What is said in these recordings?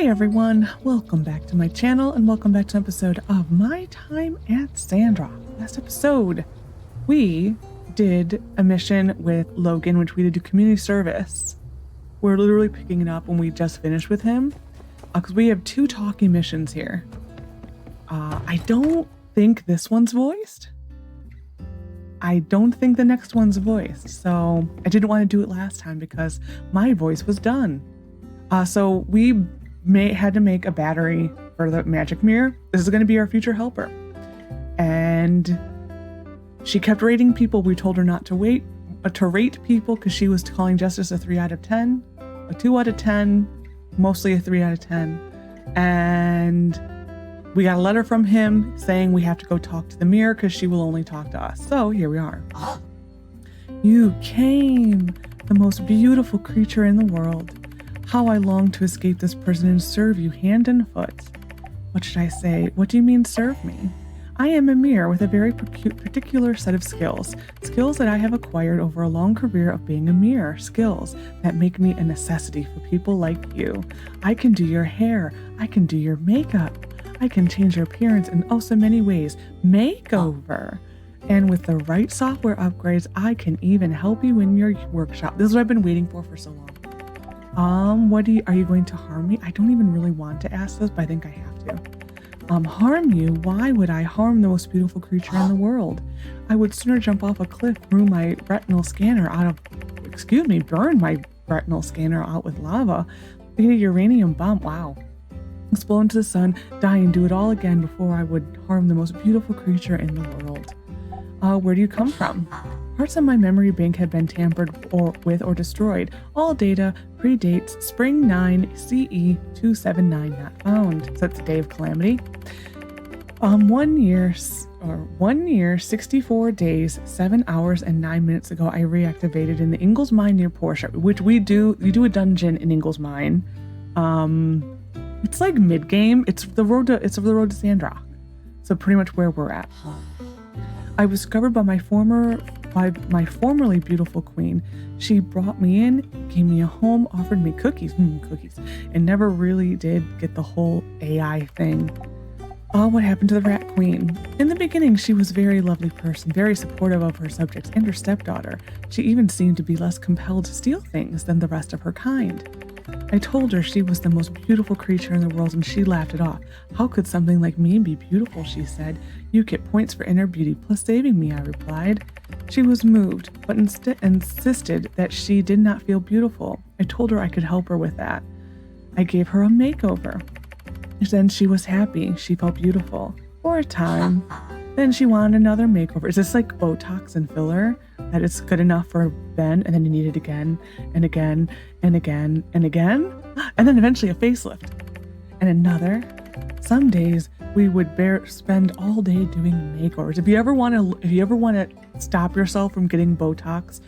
Hi everyone, welcome back to my channel and welcome back to an episode of My Time at Sandrock. Last episode, we did a mission with Logan, which we did do community service. We're literally picking it up when we just finished with him, because we have two talking missions here. I don't think this one's voiced. I don't think the next one's voiced, so I didn't want to do it last time because my voice was done. So we had to make a battery for the magic mirror. This is going to be our future helper. And she kept rating people. We told her not to rate people because she was calling Justice a 3 out of 10, a 2 out of 10, mostly a 3 out of 10. And we got a letter from him saying we have to go talk to the mirror because she will only talk to us. So here we are. You came, the most beautiful creature in the world. How I long to escape this prison and serve you hand and foot. What should I say? What do you mean serve me? I am a mirror with a very particular set of skills. Skills that I have acquired over a long career of being a mirror. Skills that make me a necessity for people like you. I can do your hair. I can do your makeup. I can change your appearance in oh so many ways. Makeover. And with the right software upgrades, I can even help you in your workshop. This is what I've been waiting for so long. Are you going to harm me? I don't even really want to ask this, but I think I have to. Harm you? Why would I harm the most beautiful creature in the world? I would sooner jump off a cliff, burn my retinal scanner out with lava, get a uranium bomb, wow. Explode into the sun, die and do it all again before I would harm the most beautiful creature in the world. Where do you come from? Parts of my memory bank have been tampered with or destroyed. All data predates Spring 9 CE 279 not found. So that's the day of calamity. 1 year, 64 days, 7 hours, and 9 minutes ago, I reactivated in the Ingalls Mine near Portia, which we do a dungeon in Ingalls Mine. It's like mid-game. It's the road to Sandrock. So pretty much where we're at. I was discovered by my formerly beautiful queen. She brought me in, gave me a home, offered me cookies, and never really did get the whole AI thing. What happened to the rat queen? In the beginning, she was a very lovely person, very supportive of her subjects and her stepdaughter. She even seemed to be less compelled to steal things than the rest of her kind. I told her she was the most beautiful creature in the world and she laughed it off. How could something like me be beautiful, she said. You get points for inner beauty plus saving me, I replied. She was moved, but insisted that she did not feel beautiful. I told her I could help her with that. I gave her a makeover. Then she was happy. She felt beautiful. For a time. Then she wanted another makeover. Is this like Botox and filler? That it's good enough for Ben, and then you need it again, and again, and again, and again? And then eventually a facelift. And another. Some days we would spend all day doing makeovers. If you ever want to stop yourself from getting Botox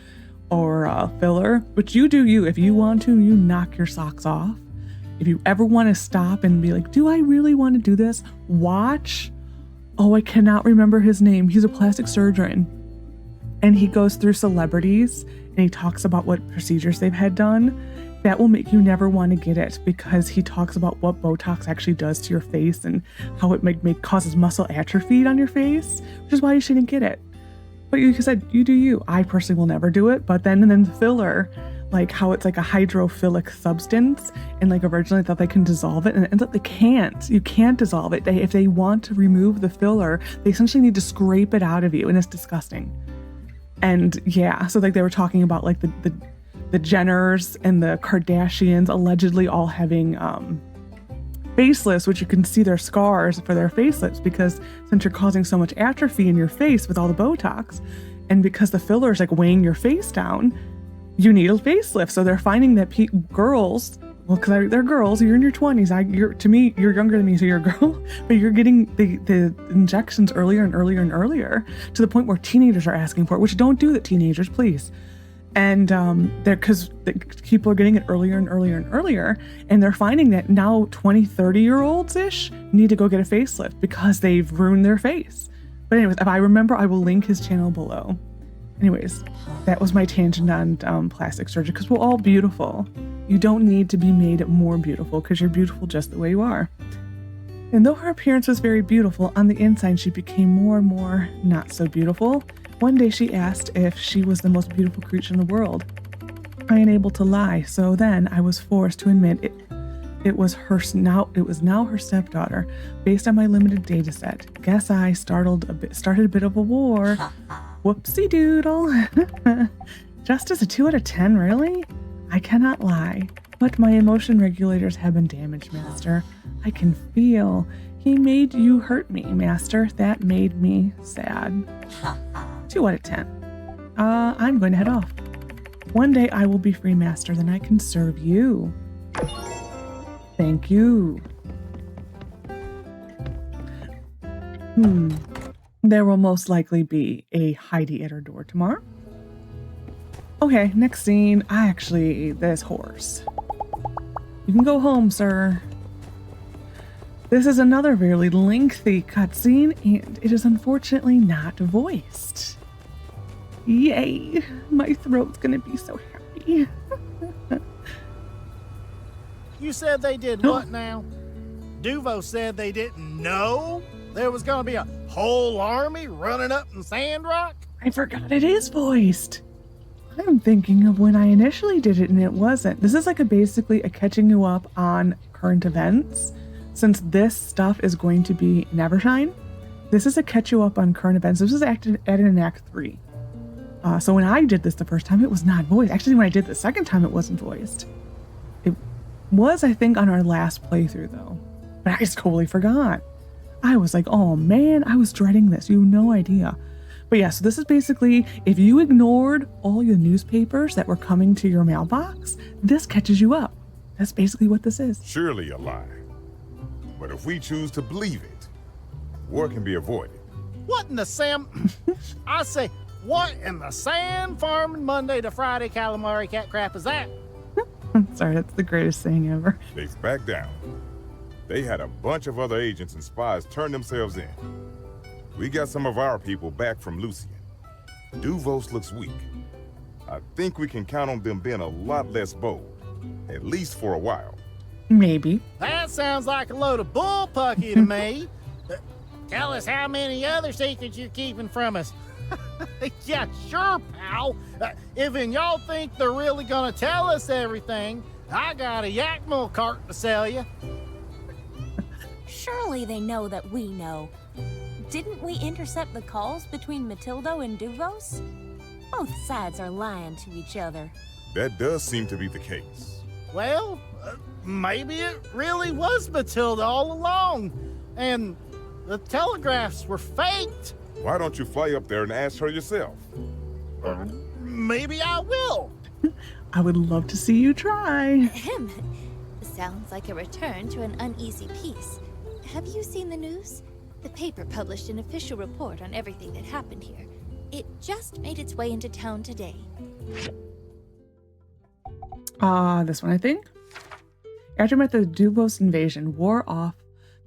or filler, which you do you. If you want to, you knock your socks off. If you ever want to stop and be like, do I really want to do this? Watch. Oh, I cannot remember his name. He's a plastic surgeon. And he goes through celebrities and he talks about what procedures they've had done. That will make you never want to get it because he talks about what Botox actually does to your face and how it causes muscle atrophy on your face, which is why you shouldn't get it. But like I said, you do you. I personally will never do it. But then the filler, like how it's like a hydrophilic substance, and like originally I thought they can dissolve it, and it ends up they can't. You can't dissolve it. If they want to remove the filler, they essentially need to scrape it out of you, and it's disgusting. And yeah, so like they were talking about like the Jenners and the Kardashians allegedly all having facelifts, which you can see their scars for their facelifts because since you're causing so much atrophy in your face with all the Botox, and because the filler is like weighing your face down, you need a facelift. So they're finding that girls, well, because they're girls, you're in your 20s. To me, you're younger than me, so you're a girl, but you're getting the injections earlier and earlier and earlier to the point where teenagers are asking for it, which don't do that, teenagers, please. And because people are getting it earlier and earlier and earlier, and they're finding that now 20, 30-year-olds-ish need to go get a facelift because they've ruined their face. But anyways, if I remember, I will link his channel below. Anyways, that was my tangent on plastic surgery because we're all beautiful. You don't need to be made more beautiful because you're beautiful just the way you are. And though her appearance was very beautiful, on the inside she became more and more not so beautiful. One day she asked if she was the most beautiful creature in the world. I ain't able to lie, so then I was forced to admit it was now her stepdaughter, based on my limited data set. Guess I started a bit of a war. Whoopsie doodle. Just as a 2 out of 10, really? I cannot lie, but my emotion regulators have been damaged, Master. I can feel. He made you hurt me, Master. That made me sad. 2 out of 10. I'm going to head off. One day I will be free, Master, then I can serve you. Thank you. There will most likely be a Heidi at her door tomorrow. Okay, next scene. This horse. You can go home, sir. This is another very lengthy cutscene, and it is unfortunately not voiced. Yay, my throat's gonna be so happy. You said they did what now? Duvo said they didn't know there was gonna be a whole army running up in Sandrock? I forgot it is voiced. I'm thinking of when I initially did it and it wasn't. This is like basically a catching you up on current events. Since this stuff is going to be Nevershine, this is a catch you up on current events. This is added in Act 3. So when I did this the first time, it was not voiced. Actually, when I did the second time, it wasn't voiced. It was, I think, on our last playthrough, though. But I just totally forgot. I was like, oh man, I was dreading this. You have no idea. But yeah, so this is basically, if you ignored all your newspapers that were coming to your mailbox, this catches you up. That's basically what this is. Surely a lie. But if we choose to believe it, war can be avoided. What in the Sam? I say, what in the sand farming Monday to Friday calamari cat crap is that? Sorry, that's the greatest thing ever. They've backed down. They had a bunch of other agents and spies turn themselves in. We got some of our people back from Lucian. Duvos looks weak. I think we can count on them being a lot less bold, at least for a while. Maybe. That sounds like a load of bullpucky to me. Tell us how many other secrets you're keeping from us. Yeah, sure, pal. If y'all think they're really gonna tell us everything, I got a Yakmel cart to sell you. Surely they know that we know. Didn't we intercept the calls between Matildo and Duvos? Both sides are lying to each other. That does seem to be the case. Well, maybe it really was Matilda all along, and the telegraphs were faked. Why don't you fly up there and ask her yourself? Maybe I will. I would love to see you try. Sounds like a return to an uneasy peace. Have you seen the news? The paper published an official report on everything that happened here. It just made its way into town today. This one, I think. Aftermath the Duvos invasion wore off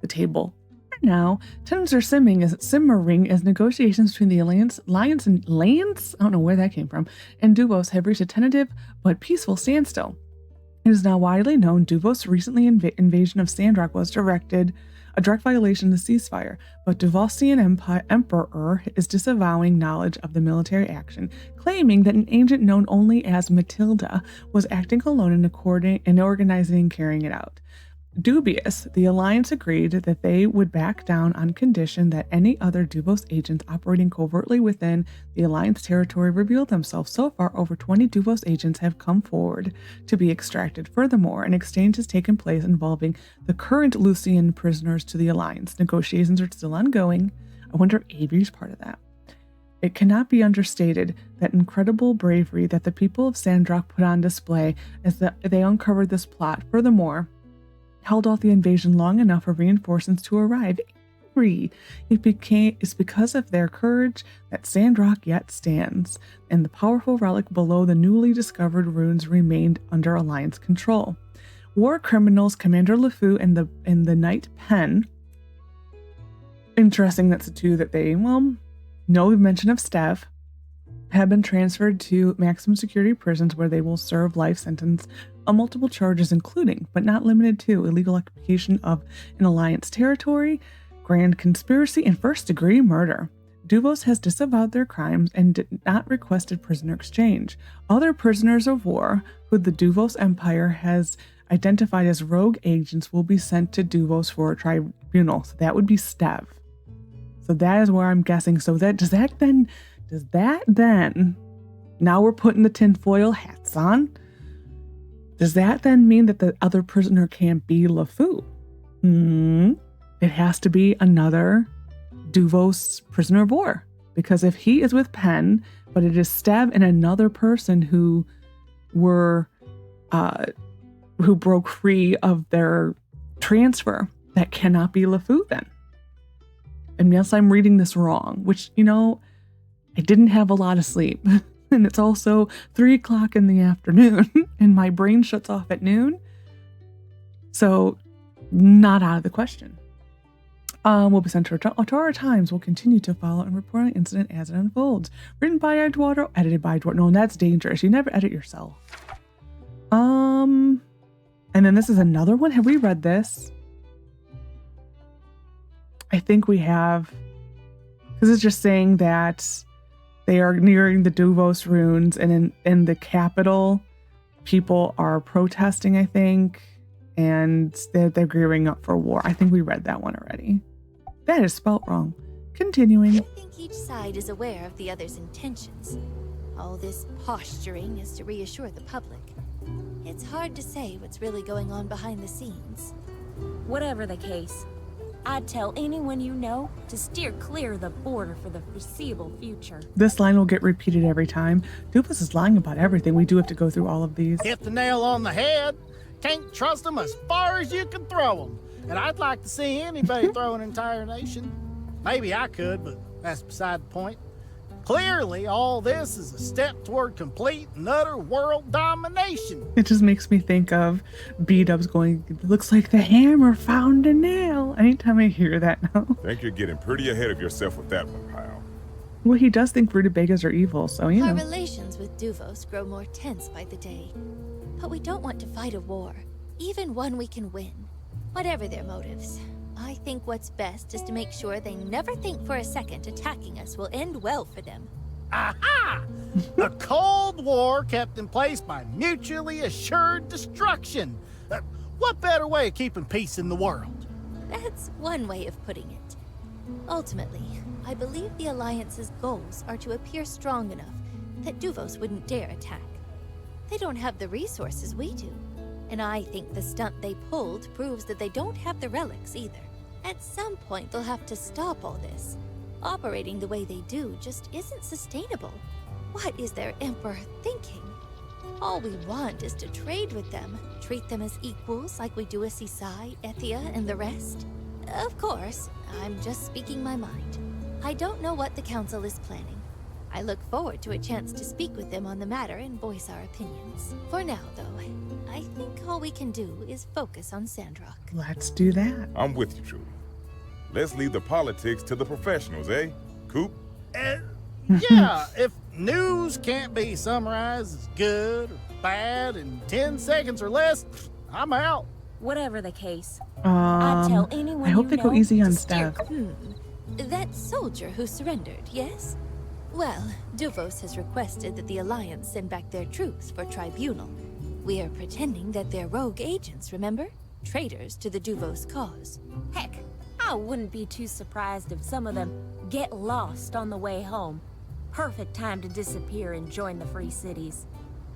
the table. Now, tensions are simmering as negotiations between the Alliance and Lance, I don't know where that came from, and Duvos have reached a tentative but peaceful standstill. It is now widely known Duvos' recently invasion of Sandrock was a direct violation of the ceasefire, but Duvosian Emperor is disavowing knowledge of the military action, claiming that an agent known only as Matilda was acting alone in organizing and carrying it out. Dubious, the Alliance agreed that they would back down on condition that any other Duvos agents operating covertly within the Alliance territory reveal themselves. So far, over 20 Duvos agents have come forward to be extracted. Furthermore, an exchange has taken place involving the current Lucian prisoners to the Alliance. Negotiations are still ongoing. I wonder if Avery's part of that. It cannot be understated that incredible bravery that the people of Sandrock put on display as they uncovered this plot. Furthermore, held off the invasion long enough for reinforcements to arrive. It's because of their courage that Sandrock yet stands, and the powerful relic below the newly discovered ruins remained under Alliance control. War criminals Commander LeFou and the Knight Pen. Interesting, that's the two that they, no mention of Steph, have been transferred to maximum security prisons where they will serve life sentence multiple charges, including, but not limited to, illegal occupation of an alliance territory, grand conspiracy, and first-degree murder. Duvos has disavowed their crimes and did not requested prisoner exchange. Other prisoners of war who the Duvos Empire has identified as rogue agents will be sent to Duvos for a tribunal. So that would be Stev. So that is where I'm guessing. So that does that then, now we're putting the tinfoil hats on. Does that then mean that the other prisoner can't be LeFou? It has to be another Duvos prisoner of war. Because if he is with Penn, but it is Stev and another person who broke free of their transfer, that cannot be LeFou then. And yes, I'm reading this wrong, which, I didn't have a lot of sleep. And it's also 3 o'clock in the afternoon and my brain shuts off at noon. So not out of the question. Will be sent to Atara Times. Will continue to follow and report on the incident as it unfolds. Written by Eduardo, edited by Eduardo. No, that's dangerous. You never edit yourself. And then this is another one. Have we read this? I think we have. This is just saying that they are nearing the Duvos ruins, and in the capital, people are protesting, I think, and they're gearing up for war. I think we read that one already. That is spelt wrong. Continuing. I think each side is aware of the other's intentions. All this posturing is to reassure the public. It's hard to say what's really going on behind the scenes. Whatever the case, I'd tell anyone you know to steer clear of the border for the foreseeable future. This line will get repeated every time. Dupus is lying about everything. We do have to go through all of these. Hit the nail on the head. Can't trust them as far as you can throw them. And I'd like to see anybody throw an entire nation. Maybe I could, but that's beside the point. Clearly, all this is a step toward complete and utter world domination. It just makes me think of B-dubs going, looks like the hammer found a nail. Anytime I hear that now. Think you're getting pretty ahead of yourself with that one, pal. Well, he does think rutabagas are evil, so Our relations with Duvos grow more tense by the day. But we don't want to fight a war, even one we can win. Whatever their motives, I think what's best is to make sure they never think for a second attacking us will end well for them. Aha! A Cold War kept in place by mutually assured destruction. What better way of keeping peace in the world? That's one way of putting it. Ultimately, I believe the Alliance's goals are to appear strong enough that Duvos wouldn't dare attack. They don't have the resources we do. And I think the stunt they pulled proves that they don't have the relics either. At some point, they'll have to stop all this. Operating the way they do just isn't sustainable. What is their Emperor thinking? All we want is to trade with them, treat them as equals like we do with Sisai, Ethia, and the rest. Of course, I'm just speaking my mind. I don't know what the Council is planning. I look forward to a chance to speak with them on the matter and voice our opinions. For now, though, I think all we can do is focus on Sandrock. let's do that. I'm with you, Trudy. Let's leave the politics to the professionals, eh? Coop? Yeah, if news can't be summarized as good or bad in 10 seconds or less, I'm out. Whatever the case, I'd tell anyone I hope you they go know easy to on steer Steph. That soldier who surrendered, yes? Well, Duvos has requested that the Alliance send back their troops for tribunal. We are pretending that they're rogue agents, remember? Traitors to the Duvos cause. Heck, I wouldn't be too surprised if some of them get lost on the way home. Perfect time to disappear and join the free cities.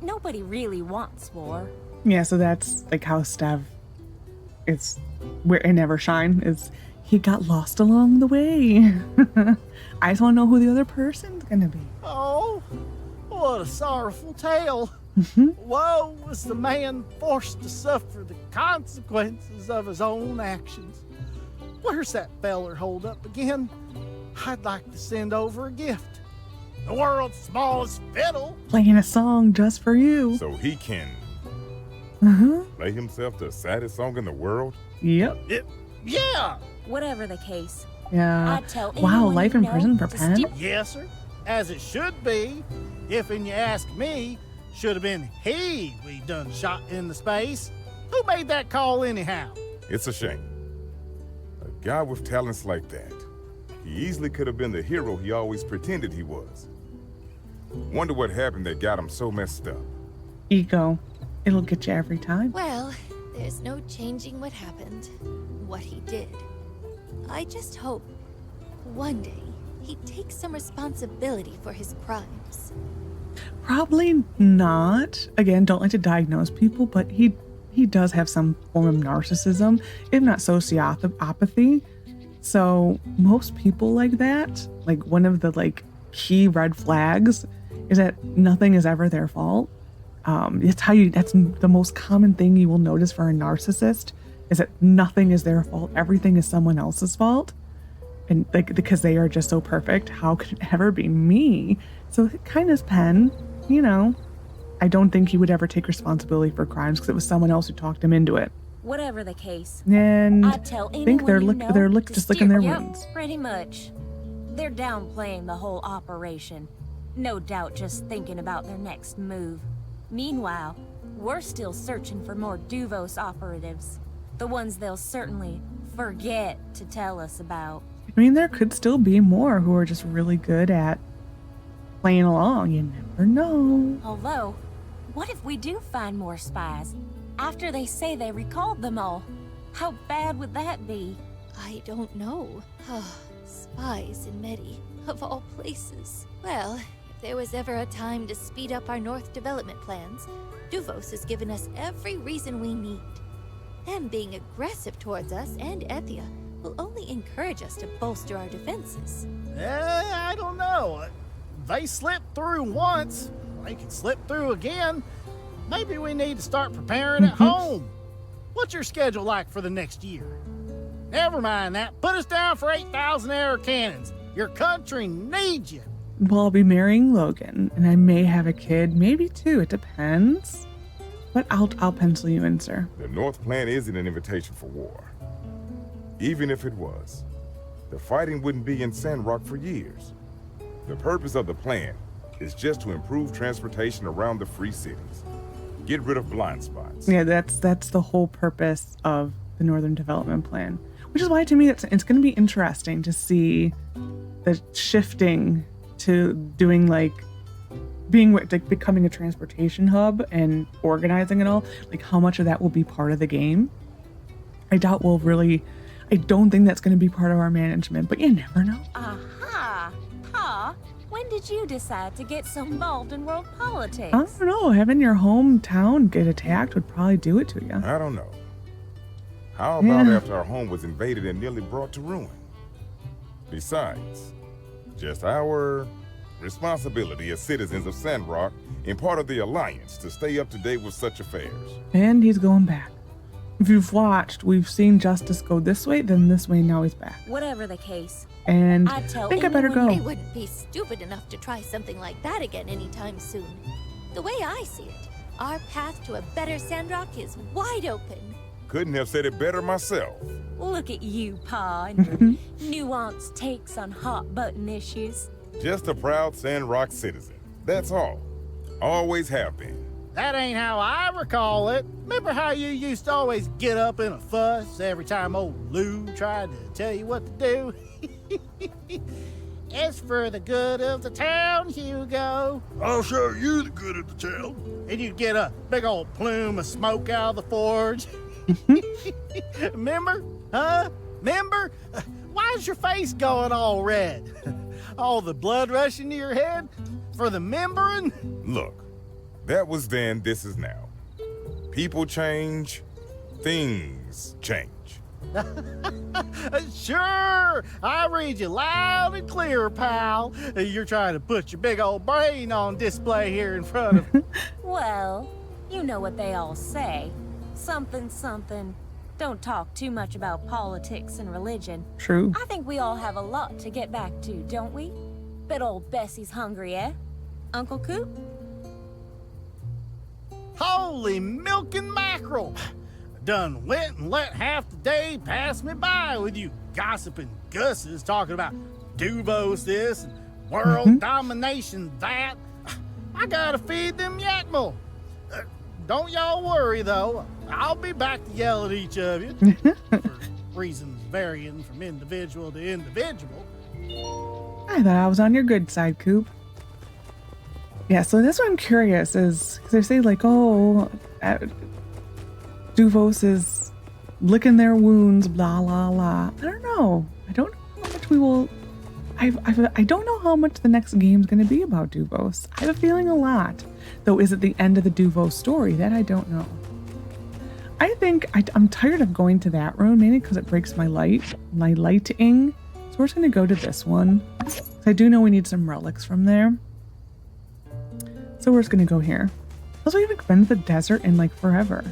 Nobody really wants war. Yeah, so that's like how Stev, it's where it never shine is he got lost along the way. I just want to know who the other person's gonna be. Oh, what a sorrowful tale. Woe was the man forced to suffer the consequences of his own actions. Where's that feller holed up again? I'd like to send over a gift. The world's smallest fiddle. Playing a song just for you. So he can play himself the saddest song in the world? Yep. Yeah. Whatever the case, Yeah. I'd tell Wow, anyone life you in know prison for to Penn? steer Yes, sir. As it should be. If and you ask me, Should have been he we done shot in the space. Who made that call anyhow? It's a shame. A guy with talents like that, he easily could have been the hero he always pretended he was. Wonder what happened that got him so messed up. Ego. It'll get you every time. Well, there's no changing what happened, what he did. I just hope one day he takes some responsibility for his crimes. Probably not. Again, don't like to diagnose people, but he does have some form of narcissism, if not sociopathy. So most people like that, like one of the like key red flags is that nothing is ever their fault. That's the most common thing you will notice for a narcissist is that nothing is their fault. Everything is someone else's fault. And like, because they are just so perfect, how could it ever be me? So kindness pen, you know, I don't think he would ever take responsibility for crimes because it was someone else who talked him into it. Whatever the case, And I'd tell I think they're anyone just licking their Yep, wounds. pretty much. They're downplaying the whole operation. No doubt just thinking about their next move. Meanwhile, we're still searching for more Duvos operatives. The ones they'll certainly forget to tell us about. I mean, there could still be more who are just really good at playing along. You never know. Although, what if we do find more spies? After they say they recalled them all, how bad would that be? I don't know. Spies in Medi, of all places. Well, if there was ever a time to speed up our North development plans, Duvos has given us every reason we need. Them being aggressive towards us and Ethia will only encourage us to bolster our defenses. I don't know. They slipped through once. They can slip through again. Maybe we need to start preparing at home. What's your schedule like for the next year? Never mind that. Put us down for 8,000 arrow cannons. Your country needs you. Well, I'll be marrying Logan, and I may have a kid, maybe two. It depends. But I'll pencil you in, sir. The North Plan isn't an invitation for war. Even if it was, the fighting wouldn't be in Sandrock for years. The purpose of the plan is just to improve transportation around the free cities. Get rid of blind spots. Yeah, that's the whole purpose of the Northern Development Plan. Which is why, to me, it's going to be interesting to see the shifting to doing becoming a transportation hub and organizing it all. Like, how much of that will be part of the game? I don't think that's going to be part of our management, but you never know. Aha! Pa, when did you decide to get so involved in world politics? I don't know. Having your hometown get attacked would probably do it to you. I don't know. How about after our home was invaded and nearly brought to ruin? Besides, just our responsibility as citizens of Sandrock and part of the Alliance to stay up to date with such affairs. And he's going back. If you've watched, we've seen Justice go this way, then this way, now he's back. Whatever the case, And I'd tell I think I better anyone go. They wouldn't be stupid enough to try something like that again anytime soon. The way I see it, our path to a better Sandrock is wide open. Couldn't have said it better myself. look at you, Pa, and your nuanced takes on hot-button issues. Just a proud Sandrock citizen. That's all. Always have been. That ain't how I recall it. Remember how you used to always get up in a fuss every time old Lou tried to tell you what to do? It's for the good of the town, Hugo. I'll show you the good of the town. And you'd get a big old plume of smoke out of the forge. Remember? Huh? Remember? Why's your face going all red? All the blood rushing to your head? For the membering? Look, that was then, this is now. People change, things change. Sure, I read you loud and clear, pal. You're trying to put your big old brain on display here in front of... Well, you know what they all say. Something, something. Don't talk too much about politics and religion. True. I think we all have a lot to get back to, don't we? Bet old Bessie's hungry, eh? Uncle Coop? Holy milk and mackerel! Done went and let half the day pass me by with you gossiping gusses talking about Duvos this and world domination that. I gotta feed them yakmel. Don't y'all worry, though. I'll be back to yell at each of you. For reasons varying from individual to individual. I thought I was on your good side, Coop. Yeah, so that's what I'm curious is, because they say like, oh, Duvos is licking their wounds, blah, blah, blah. I don't know. I don't know how much we will... I don't know how much the next game's going to be about Duvos. I have a feeling a lot. Though, is it the end of the Duvos story? That I don't know. I think I'm tired of going to that room, mainly because it breaks my lighting. So we're just going to go to this one. I do know we need some relics from there. So we're just going to go here. Also, we haven't been to the desert in like forever.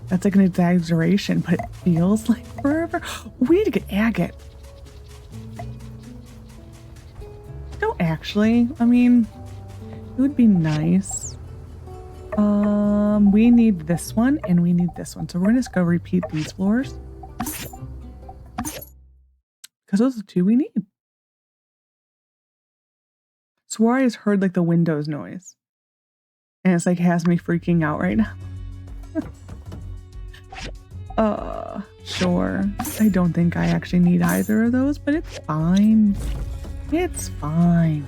That's like an exaggeration, but it feels like forever. We need to get agate. No, actually, I mean, it would be nice. We need this one and we need this one. So we're gonna just go repeat these floors. Because those are the two we need. Swore I just heard like the windows noise. And it's like has me freaking out right now. Sure. I don't think I actually need either of those, but it's fine. It's fine.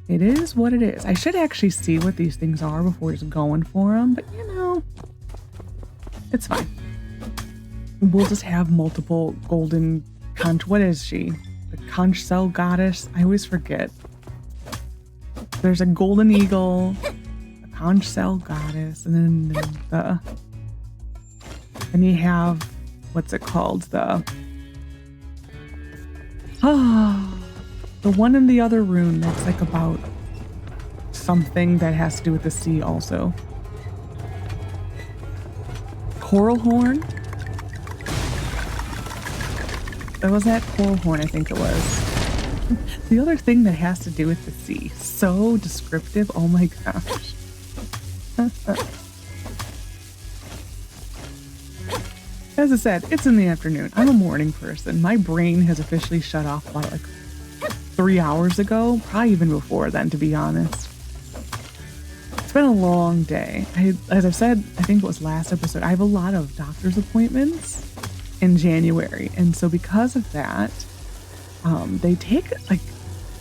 It is what it is. I should actually see what these things are before just going for them, but you know, it's fine. We'll just have multiple golden conch. What is she? The conch cell goddess? I always forget. There's a golden eagle, a conch cell goddess, and then and you have, what's it called? The one in the other room that's like about something that has to do with the sea also. Coral horn? That was that coral horn, I think it was. The other thing that has to do with the sea. So descriptive. Oh my gosh. As I said, it's in the afternoon. I'm a morning person. My brain has officially shut off about like 3 hours ago. Probably even before then, to be honest. It's been a long day. As I've said, I think it was last episode, I have a lot of doctor's appointments in January. And so because of that, they take like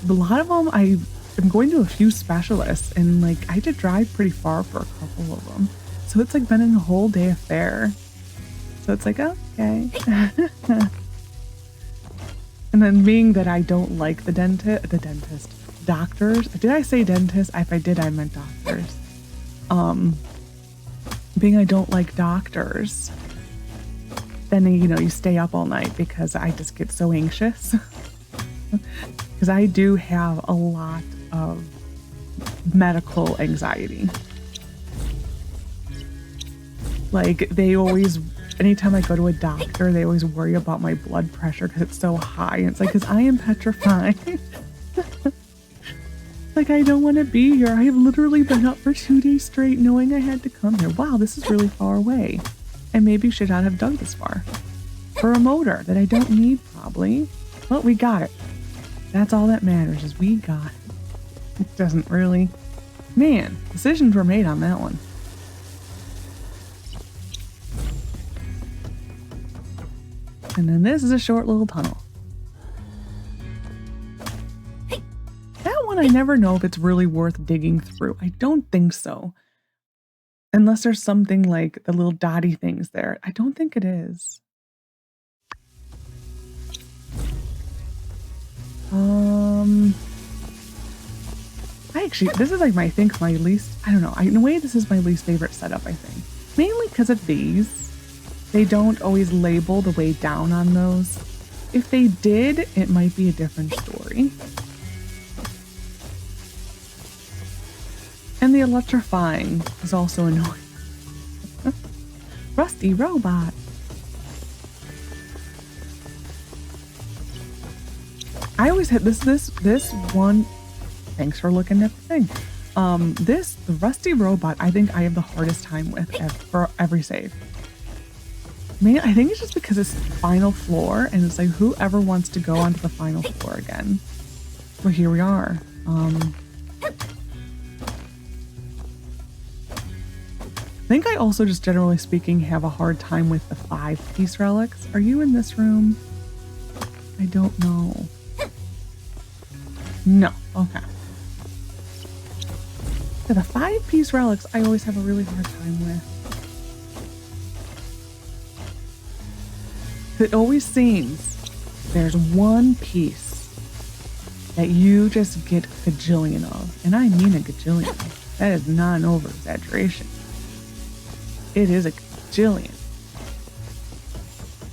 a lot of them. I am going to a few specialists and like I had to drive pretty far for a couple of them. So it's like been a whole day affair. So it's like, okay. And then being that I don't like doctors. Did I say dentist? If I did, I meant doctors. Being I don't like doctors, then, you know, you stay up all night because I just get so anxious. Because I do have a lot of medical anxiety. Like, they always... Anytime I go to a doctor, they always worry about my blood pressure because it's so high. And it's like, because I am petrified. Like, I don't want to be here. I have literally been up for 2 days straight knowing I had to come here. Wow, this is really far away. I maybe should not have dug this far. For a motor that I don't need, probably. Well, we got it. That's all that matters, is we got it. It doesn't really... Man, decisions were made on that one. And then this is a short little tunnel. That one I never know if it's really worth digging through. I don't think so. Unless there's something like the little dotty things there. I don't think it is. This is like I think my least, I don't know. In a way, this is my least favorite setup, I think. Mainly because of these. They don't always label the way down on those. If they did, it might be a different story. And the electrifying is also annoying. Rusty robot. I always had this one. Thanks for looking at the thing. The rusty robot, I think I have the hardest time with for every save. I think it's just because it's the final floor, and it's like whoever wants to go onto the final floor again. Well, here we are. I think I also, just generally speaking, have a hard time with the 5-piece relics. Are you in this room? I don't know. No. Okay. Yeah, the 5-piece relics I always have a really hard time with. It always seems there's one piece that you just get a gajillion of. And I mean a gajillion. That is not an over-exaggeration. It is a gajillion.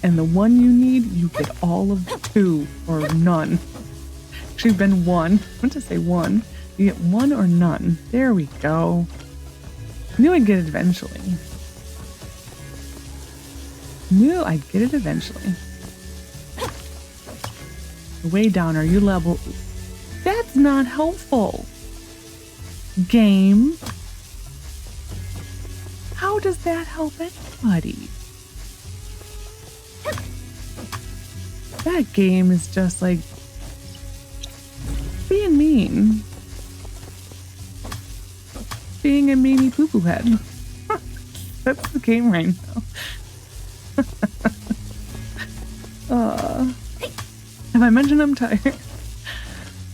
And the one you need, you get all of 2 or none. Actually, been 1. I want to say 1. You get 1 or none. There we go. Knew I'd get it eventually. Knew I'd get it eventually. Way down, are you level? That's not helpful. Game. How does that help anybody? That game is just like being mean. Being a meanie poo-poo head. That's the game right now. Have I mentioned I'm tired?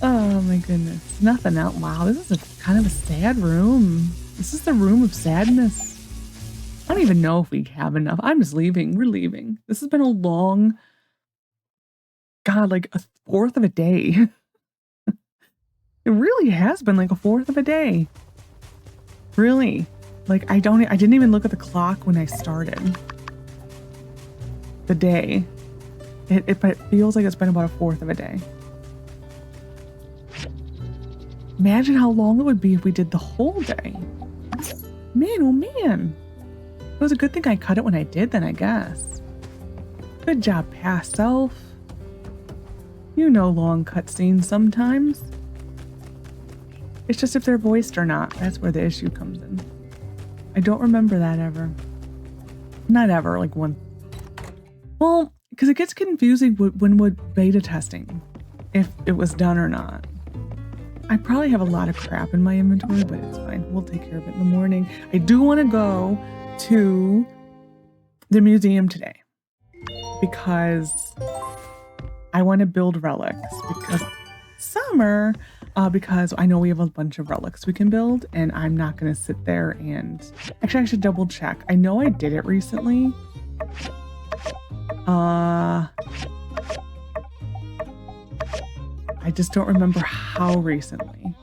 Oh my goodness. Nothing else. Wow, this is a kind of a sad room. This is the room of sadness. I don't even know if we have enough. I'm just leaving. We're leaving. This has been a long, God, like a 1/4 of a day. It really has been like a 1/4 of a day. Really. Like I didn't even look at the clock when I started the day. It feels like it's been about a 1/4 of a day. Imagine how long it would be if we did the whole day. Man, oh man. It was a good thing I cut it when I did then, I guess. Good job, past self. You know long cutscenes sometimes. It's just if they're voiced or not. That's where the issue comes in. I don't remember that ever. Not ever, like one. Well, because it gets confusing when would beta testing, if it was done or not. I probably have a lot of crap in my inventory, but it's fine. We'll take care of it in the morning. I do want to go to the museum today because I want to build relics because summer, because I know we have a bunch of relics we can build and I'm not going to sit there and actually I should double check. I know I did it recently. I just don't remember how recently.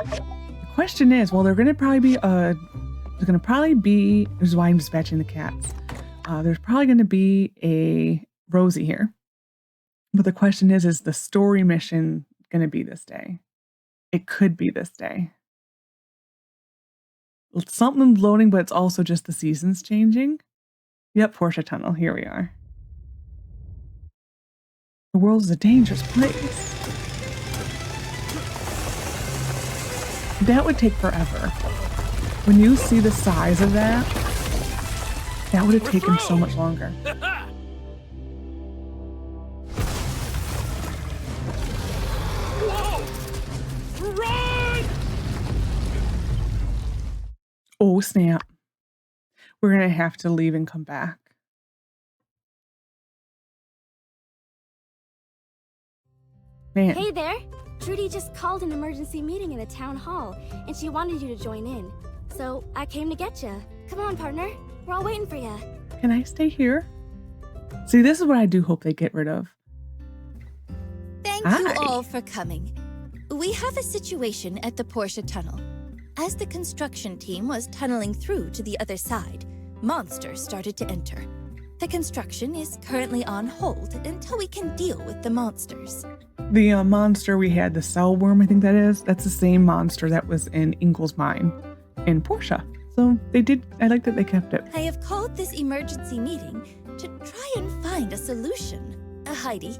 The question is, well, there's going to probably be, this is why I'm dispatching the cats. There's probably going to be a Rosy here. But the question is the story mission going to be this day? It could be this day. Something's loading, but it's also just the seasons changing. Yep, Portia Tunnel, here we are. The world is a dangerous place. That would take forever. When you see the size of that, that would have taken so much longer. Whoa! Run! Oh, snap. We're going to have to leave and come back. Man. Hey there! Trudy just called an emergency meeting in the town hall, and she wanted you to join in. So I came to get you. Come on, partner. We're all waiting for you. Can I stay here? See, this is what I do hope they get rid of. Thank you all for coming. We have a situation at the Portia Tunnel. As the construction team was tunneling through to the other side, monsters started to enter. The construction is currently on hold until we can deal with the monsters. The monster we had, the cell worm, I think that is, that's the same monster that was in Ingle's mine in Portia. So they did, I like that they kept it. I have called this emergency meeting to try and find a solution. Heidi,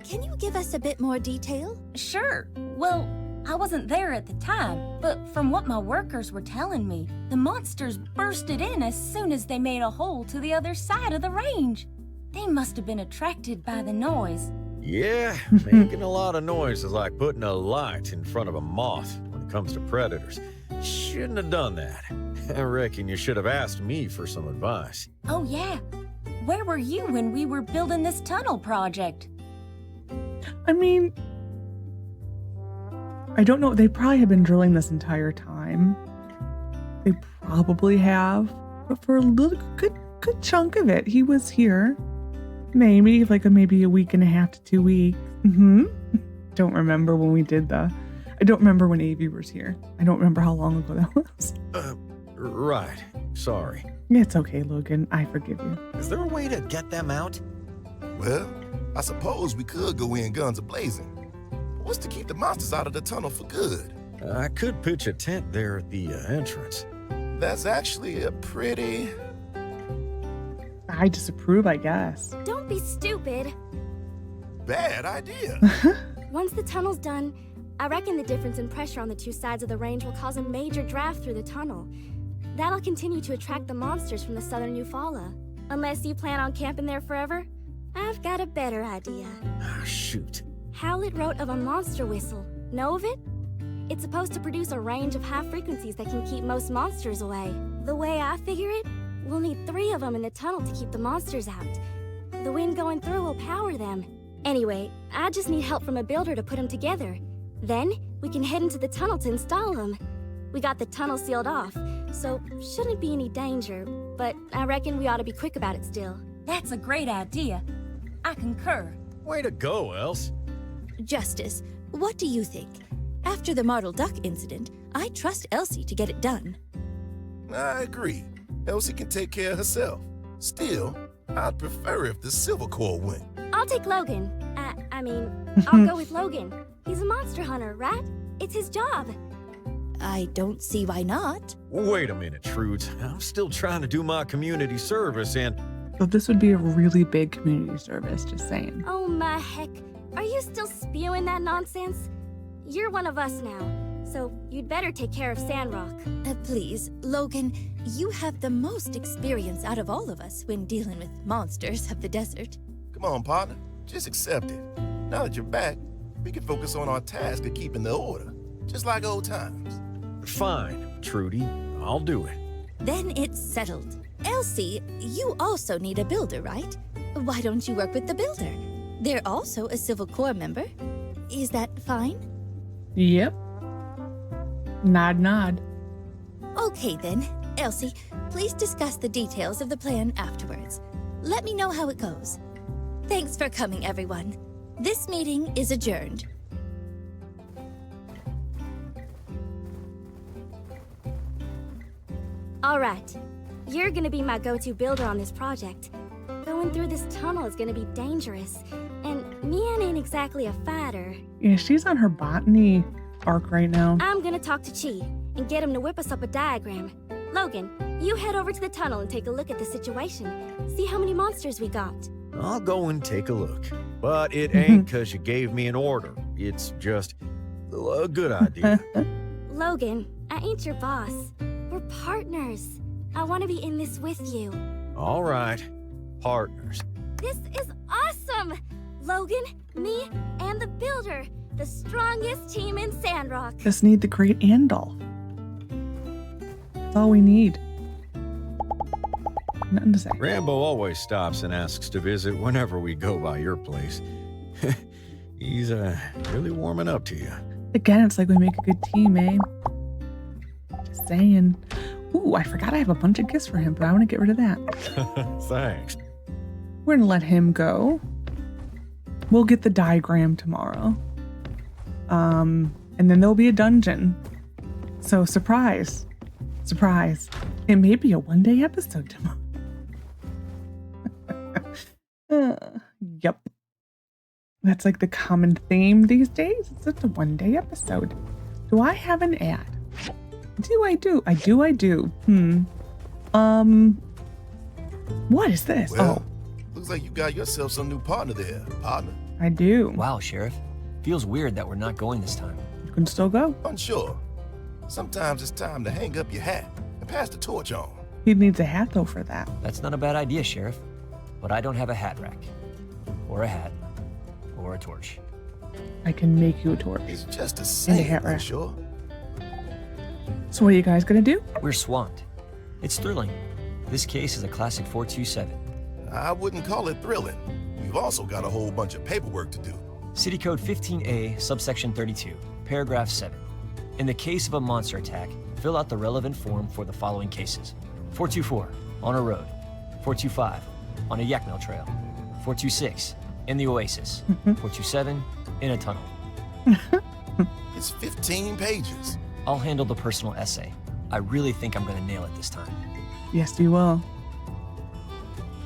can you give us a bit more detail? Sure. Well, I wasn't there at the time, but from what my workers were telling me, the monsters bursted in as soon as they made a hole to the other side of the range. They must have been attracted by the noise. Yeah, making a lot of noise is like putting a light in front of a moth when it comes to predators. Shouldn't have done that. I reckon you should have asked me for some advice. Oh yeah. Where were you when we were building this tunnel project? I mean, I don't know. They probably have been drilling this entire time. They probably have. But for a little good chunk of it, he was here. Maybe maybe a week and a half to 2 weeks. Don't remember when we did I don't remember when Avi was here. I don't remember how long ago that was. Right. Sorry. It's okay, Logan. I forgive you. Is there a way to get them out? Well, I suppose we could go in guns a-blazing. But what's to keep the monsters out of the tunnel for good? I could pitch a tent there at the entrance. That's actually a pretty... I disapprove, I guess. Don't be stupid. bad idea. Once the tunnel's done, I reckon the difference in pressure on the two sides of the range will cause a major draft through the tunnel. That'll continue to attract the monsters from the southern Eufaula. Unless you plan on camping there forever, I've got a better idea. Ah, shoot. Howlett wrote of a monster whistle. Know of it? It's supposed to produce a range of high frequencies that can keep most monsters away. The way I figure it, we'll need 3 of them in the tunnel to keep the monsters out. The wind going through will power them. Anyway, I just need help from a builder to put them together. Then, we can head into the tunnel to install them. We got the tunnel sealed off, so shouldn't be any danger, but I reckon we ought to be quick about it still. That's a great idea. I concur. Way to go, Else. Justice, what do you think? After the Martel Duck incident, I trust Elsie to get it done. I agree. Elsie can take care of herself. Still, I'd prefer if the Silver Corps went. I'll take Logan. I'll go with Logan. He's a monster hunter, right? It's his job. I don't see why not. Wait a minute, Trudes. I'm still trying to do my community service and... So this would be a really big community service, just saying. Oh my heck. Are you still spewing that nonsense? You're one of us now, so you'd better take care of Sandrock. Please, Logan, you have the most experience out of all of us when dealing with monsters of the desert. Come on, partner. Just accept it. Now that you're back, we can focus on our task of keeping the order. Just like old times. Fine, Trudy. I'll do it. Then it's settled. Elsie, you also need a builder, right? Why don't you work with the builder? They're also a Civil Corps member. Is that fine? Yep. Nod, nod. Okay then. Elsie, please discuss the details of the plan afterwards. Let me know how it goes. Thanks for coming, everyone. This meeting is adjourned. Alright. You're gonna be my go-to builder on this project. Going through this tunnel is gonna be dangerous. And Mian ain't exactly a fighter. Yeah, she's on her botany arc right now. I'm gonna talk to Chi and get him to whip us up a diagram. Logan, you head over to the tunnel and take a look at the situation. See how many monsters we got. I'll go and take a look. But it ain't 'cause you gave me an order. It's just a good idea. Logan, I ain't your boss. We're partners. I want to be in this with you. All right. Partners. This is awesome! Logan, me, and the builder. The strongest team in Sandrock. Just need the great Andolph. That's all we need. Nothing to say. Rambo always stops and asks to visit whenever we go by your place. He's really warming up to you. Again, it's like we make a good team, eh? Just saying. Ooh, I forgot I have a bunch of gifts for him, but I want to get rid of that. Thanks. We're going to let him go. We'll get the diagram tomorrow. And then there'll be a dungeon. So, surprise. Surprise. It may be a one-day episode tomorrow. Yep. That's like the common theme these days. It's just a one-day episode. Do I have an ad? I do. I do. What is this? Well, looks like you got yourself some new partner there, partner. I do. Wow, Sheriff. Feels weird that we're not going this time. You can still go. Unsure. Sometimes it's time to hang up your hat and pass the torch on. He needs a hat though for that. That's not a bad idea, Sheriff. But I don't have a hat rack. Or a hat. Or or a torch. I can make you a torch. It's just a And a saying, hat rack. sure. So what are you guys gonna do? We're swamped. It's thrilling. This case is a classic 427. I wouldn't call it thrilling. We've also got a whole bunch of paperwork to do. City Code 15A, subsection 32, paragraph 7. In the case of a monster attack, fill out the relevant form for the following cases. 424, on a road. 425, on a yak mill trail. 426, in the oasis. 427, in a tunnel. It's 15 pages. I'll handle the personal essay. I really think I'm gonna nail it this time. Yes, you will.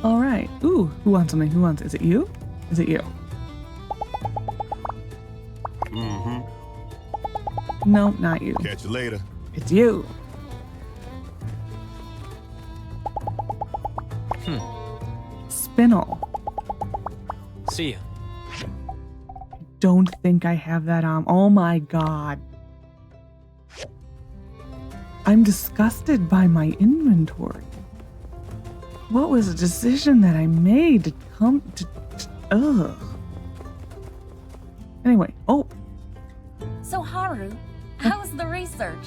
All right. Ooh, who wants something? Who wants? Is it you? Is it you? No, not you. Catch you later. It's you. Spinel. See ya. Don't think I have that on. Oh my god. I'm disgusted by my inventory. What was a decision that I made to come to ugh. Anyway, oh, So, Haru, how's the research?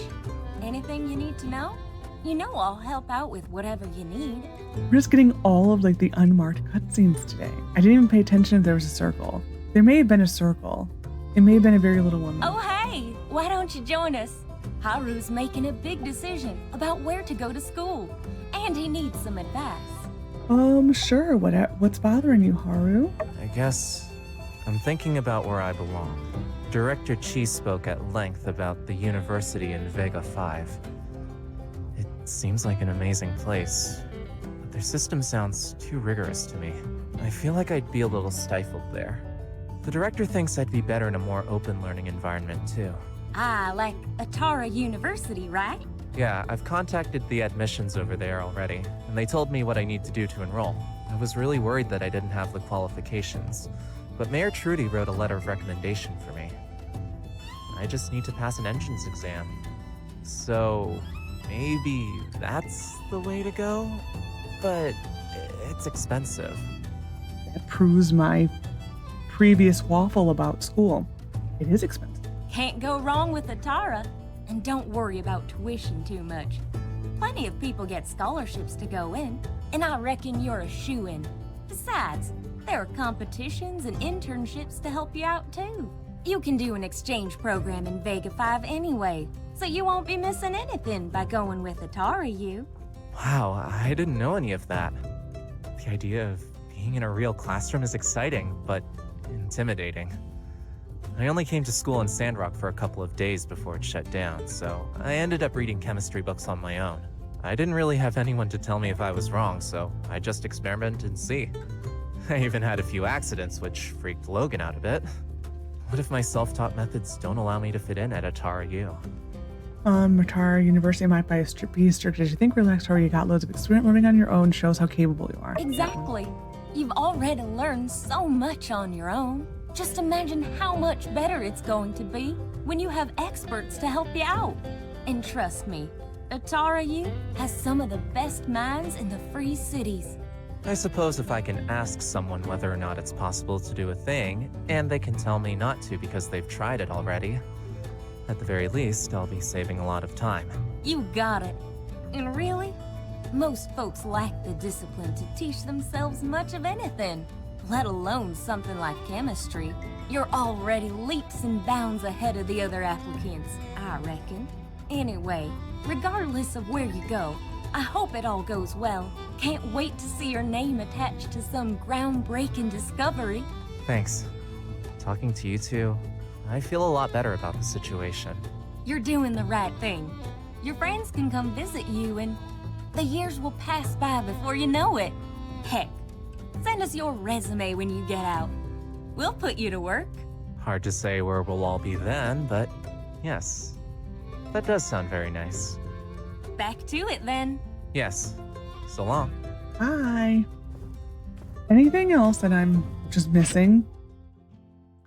Anything you need to know? You know I'll help out with whatever you need. we're just getting all of like the unmarked cutscenes today. I didn't even pay attention if there was a circle. There may have been a circle. It may have been a very little one. Oh, hey, why don't you join us? Haru's making a big decision about where to go to school, and he needs some advice. Sure. What's bothering you, Haru? I guess I'm thinking about where I belong. Director Chi spoke at length about the university in Vega 5. It seems like an amazing place, but their system sounds too rigorous to me. I feel like I'd be a little stifled there. The director thinks I'd be better in a more open learning environment too. Ah, like Atara University, right? Yeah, I've contacted the admissions over there already, and they told me what I need to do to enroll. I was really worried that I didn't have the qualifications, but Mayor Trudy wrote a letter of recommendation for me. I just need to pass an entrance exam. So, maybe that's the way to go? But it's expensive. That proves my previous waffle about school. It is expensive. Can't go wrong with Atara. And don't worry about tuition too much. Plenty of people get scholarships to go in, and I reckon you're a shoo-in. Besides, there are competitions and internships to help you out too. You can do an exchange program in Vega 5 anyway, so you won't be missing anything by going with Atara U. Wow, I didn't know any of that. The idea of being in a real classroom is exciting, but intimidating. I only came to school in Sandrock for a couple of days before it shut down, so I ended up reading chemistry books on my own. I didn't really have anyone to tell me if I was wrong, so I just experiment and see. I even had a few accidents, which freaked Logan out a bit. What if my self-taught methods don't allow me to fit in at Atara U? Atara University might be as strict as you think. Relax, Haru. You got loads of experience learning on your own. Shows how capable you are. Exactly. You've already learned so much on your own. Just imagine how much better it's going to be when you have experts to help you out. And trust me, Atara U has some of the best minds in the free cities. I suppose if I can ask someone whether or not it's possible to do a thing, and they can tell me not to because they've tried it already, at the very least, I'll be saving a lot of time. You got it. And really, most folks lack the discipline to teach themselves much of anything, let alone something like chemistry. You're already leaps and bounds ahead of the other applicants, I reckon. Anyway, regardless of where you go, I hope it all goes well. Can't wait to see your name attached to some groundbreaking discovery. Thanks. Talking to you two, I feel a lot better about the situation. You're doing the right thing. Your friends can come visit you and the years will pass by before you know it. Heck, send us your resume when you get out. We'll put you to work. Hard to say where we'll all be then, but yes. That does sound very nice. Back to it then. Yes. So long. Bye. Anything else that I'm just missing?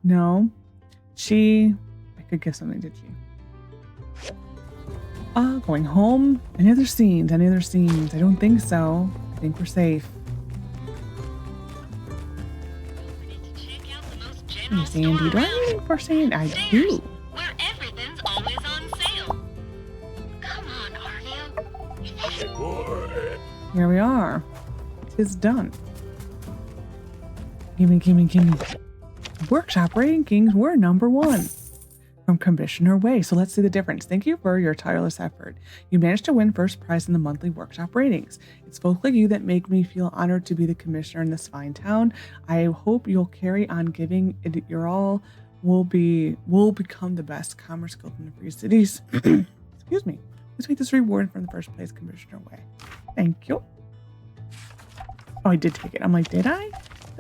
No. I could give something to Chi. Going home? Any other scenes? I don't think so. I think we're safe. Don't forget to check out the most Hey, Sandy. Do I have anything for Sandy? I do. Where everything's always on sale. Come on, Arvio. Here we are. Tis done. Gimme. Workshop rankings were number 1 from Commissioner Way. So let's see the difference. Thank you for your tireless effort. You managed to win first prize in the monthly workshop ratings. It's folks like you that make me feel honored to be the commissioner in this fine town. I hope you'll carry on giving it your all. We'll become the best commerce guild in the Free Cities. Excuse me. Let's make this reward from the first place, Commissioner Way. Thank you. Oh, I did take it. I'm like, did I?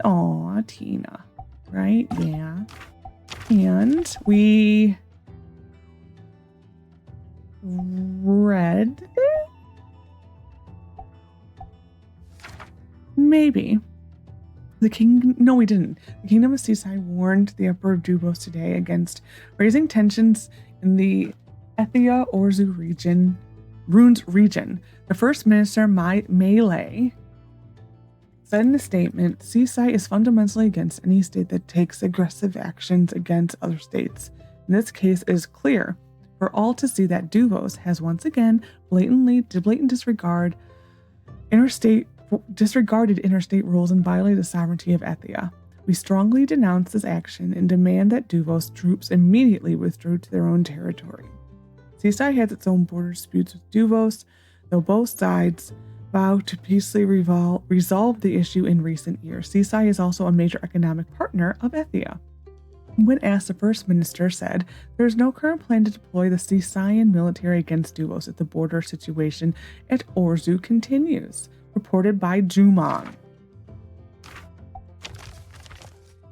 Aw, Tina. Right? Yeah. And we read it? Maybe. No, we didn't. The Kingdom of Seaside warned the Emperor of Dubos today against raising tensions in the Ethia Orzu Runes region. The First Minister, Melee, said in a statement, Seaside is fundamentally against any state that takes aggressive actions against other states. In this case, it is clear for all to see that Duvos has once again blatant disregarded interstate rules and violated the sovereignty of Ethia. We strongly denounce this action and demand that Duvos troops immediately withdraw to their own territory. Seaside has its own border disputes with Duvos, though both sides vow to peacefully resolve the issue in recent years. Seaside is also a major economic partner of Ethia. When asked, the First Minister said, there is no current plan to deploy the Seaside military against Duvos if the border situation at Orzu continues. Reported by Jumon.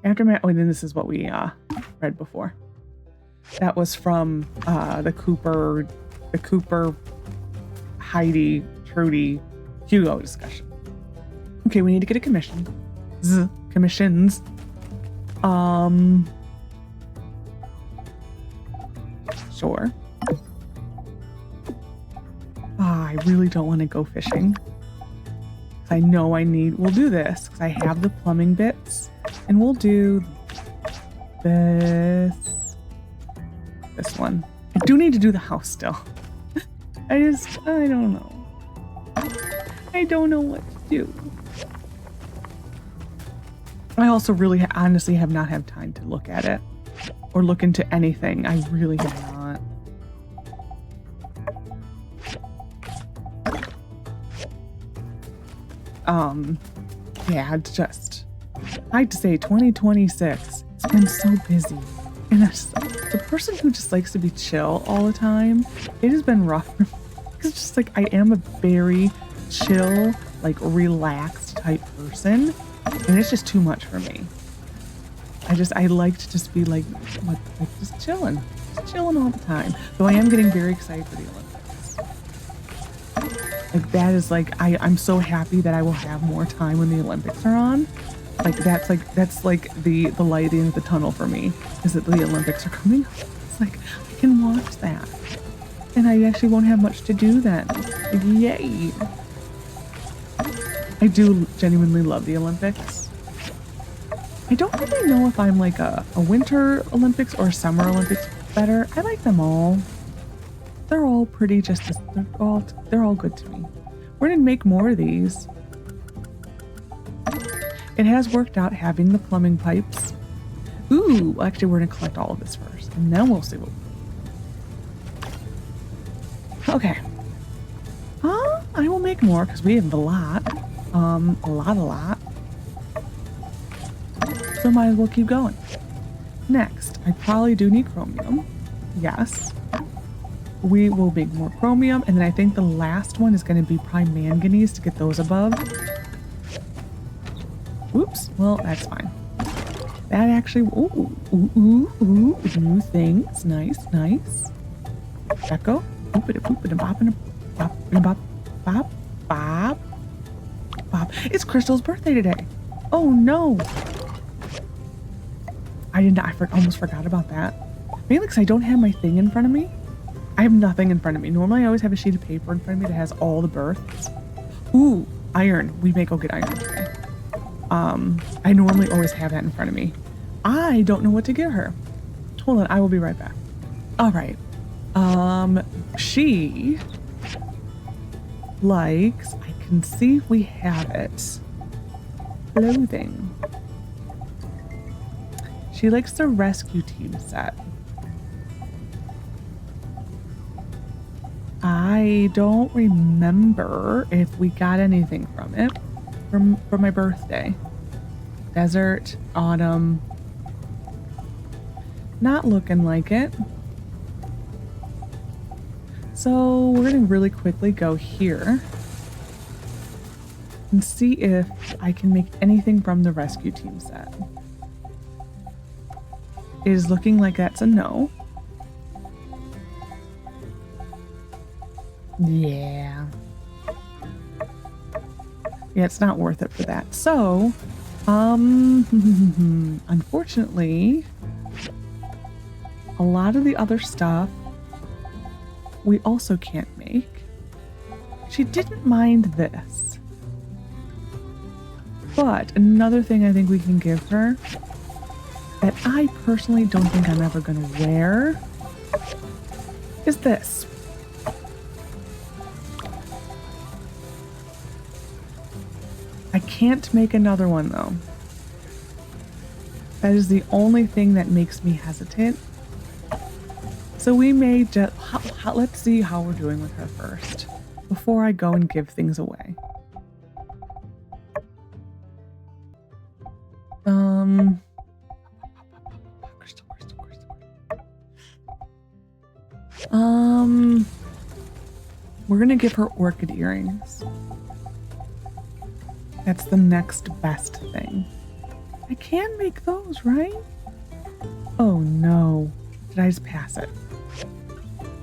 Then this is what we read before. That was from the Cooper, Heidi, Trudy, Hugo discussion. Okay, we need to get a commission. Commissions. Sure. I really don't want to go fishing. I know we'll do this because I have the plumbing bits, and we'll do this one. I do need to do the house still. I don't know. I don't know what to do. I also really honestly have not had time to look at it or look into anything. I really have not. Yeah, I have to say 2026, it's been so busy. And the person who just likes to be chill all the time, it has been rough. It's just like, I am a very chill, like relaxed type person. And it's just too much for me. I like to just be like just chilling all the time. Though I am getting very excited for the Olympics. Like that is like, I'm so happy that I will have more time when the Olympics are on. That's like the light at the end of the tunnel for me, is that the Olympics are coming up. It's like, I can watch that. And I actually won't have much to do then. Like, yay. I do genuinely love the Olympics. I don't really know if I'm like a winter Olympics or a summer Olympics better. I like them all. They're all pretty they're all good to me. We're gonna make more of these. It has worked out having the plumbing pipes. Ooh, actually we're gonna collect all of this first and then we'll see what. Okay. I will make more because we have a lot. A lot. So might as well keep going. Next, I probably do need chromium. Yes. We will make more chromium, and then I think the last one is going to be prime manganese to get those above. Oops. Well, that's fine. That actually. Ooh, things. Nice. Echo. Bop. It's Crystal's birthday today. Oh no. I almost forgot about that. Mainly because I don't have my thing in front of me. I have nothing in front of me. Normally I always have a sheet of paper in front of me that has all the births. Ooh, iron. We may go get iron today. I normally always have that in front of me. I don't know what to give her. Hold on, I will be right back. All right. She likes, I can see if we have it. Clothing. She likes the rescue team set. I don't remember if we got anything from it for my birthday. Desert, autumn. Not looking like it. So we're gonna really quickly go here and see if I can make anything from the rescue team set. It is looking like that's a no. Yeah. Yeah, it's not worth it for that. So, unfortunately, a lot of the other stuff we also can't make. She didn't mind this. But another thing I think we can give her that I personally don't think I'm ever going to wear is this. I can't make another one though. That is the only thing that makes me hesitant. So we may just, let's see how we're doing with her first before I go and give things away. We're gonna give her orchid earrings. That's the next best thing. I can make those, right? Oh no. Did I just pass it?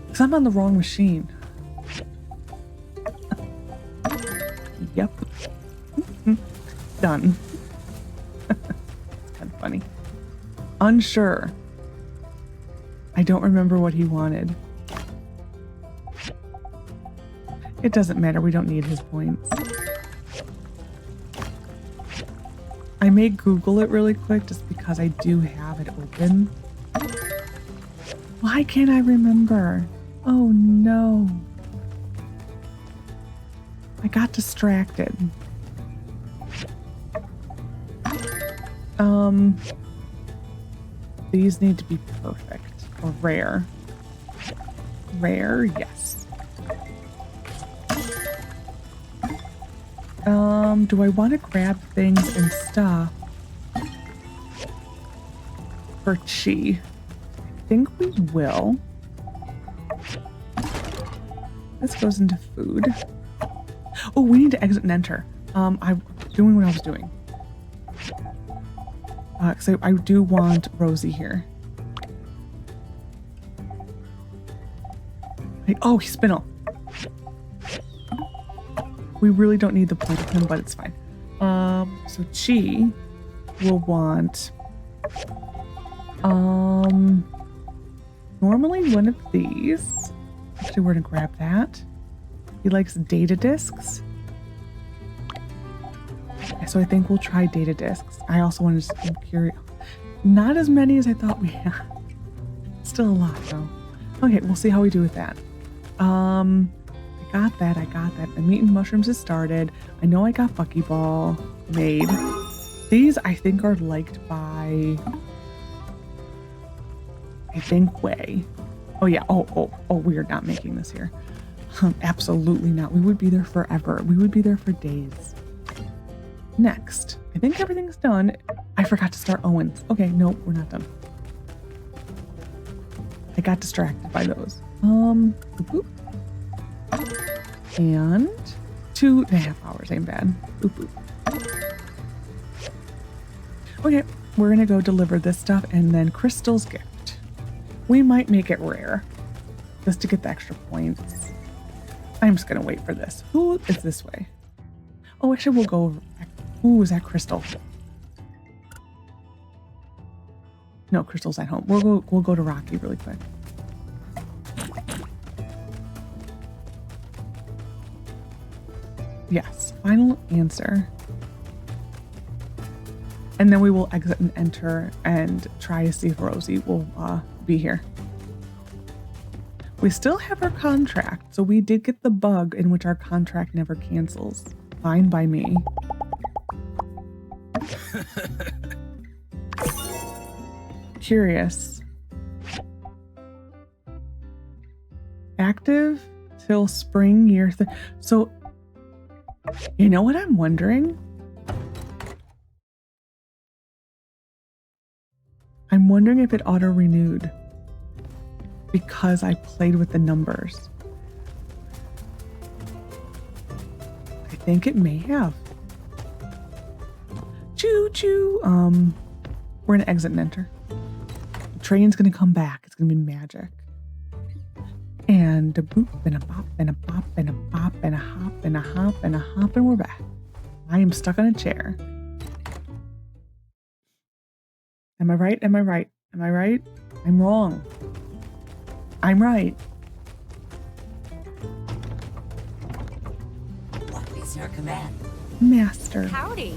Because I'm on the wrong machine. Yep. Done. It's kind of funny. Unsure. I don't remember what he wanted. It doesn't matter. We don't need his points. I may Google it really quick just because I do have it open. Why can't I remember? Oh no. I got distracted. These need to be perfect or rare. Rare, yes. Do I want to grab things and stuff for Chi? I think we will. This goes into food. Oh, we need to exit and enter. I'm doing what I was doing. So I do want Rosy here. Hey, oh, he's spinel. We really don't need the point of him, but it's fine. So Chi will want normally one of these. Actually, we're gonna grab that. He likes data discs. So I think we'll try data discs. I also want to just, I'm curious. Not as many as I thought we had. Still a lot though. Okay, we'll see how we do with that. I got that. The meat and mushrooms has started. I know I got Buckyball made. These I think are liked by, I think, Way. Oh yeah, oh, we are not making this here. Absolutely not. We would be there forever. We would be there for days. Next, I think everything's done. I forgot to start Owen's. Okay, no, we're not done. I got distracted by those. Boop. And 2.5 hours ain't bad. Boop. Okay, we're gonna go deliver this stuff and then Crystal's gift. We might make it rare just to get the extra points. I'm just gonna wait for this. Who is this way? Oh, actually, we'll go over. Ooh, is that Crystal? No, Crystal's at home. We'll go to Rocky really quick. Yes, final answer. And then we will exit and enter and try to see if Rosy will be here. We still have our contract, so we did get the bug in which our contract never cancels. Fine by me. Curious. Active till spring year. So, you know what I'm wondering? I'm wondering if it auto-renewed because I played with the numbers. I think it may have. Choo choo. We're gonna exit and enter. The train's gonna come back. It's gonna be magic. And a boop and a bop and a bop and a bop and a hop and a hop and a hop, and we're back. I am stuck on a chair. Am I right? Am I right? Am I right? I'm wrong. I'm right. What is your command? Master. Howdy.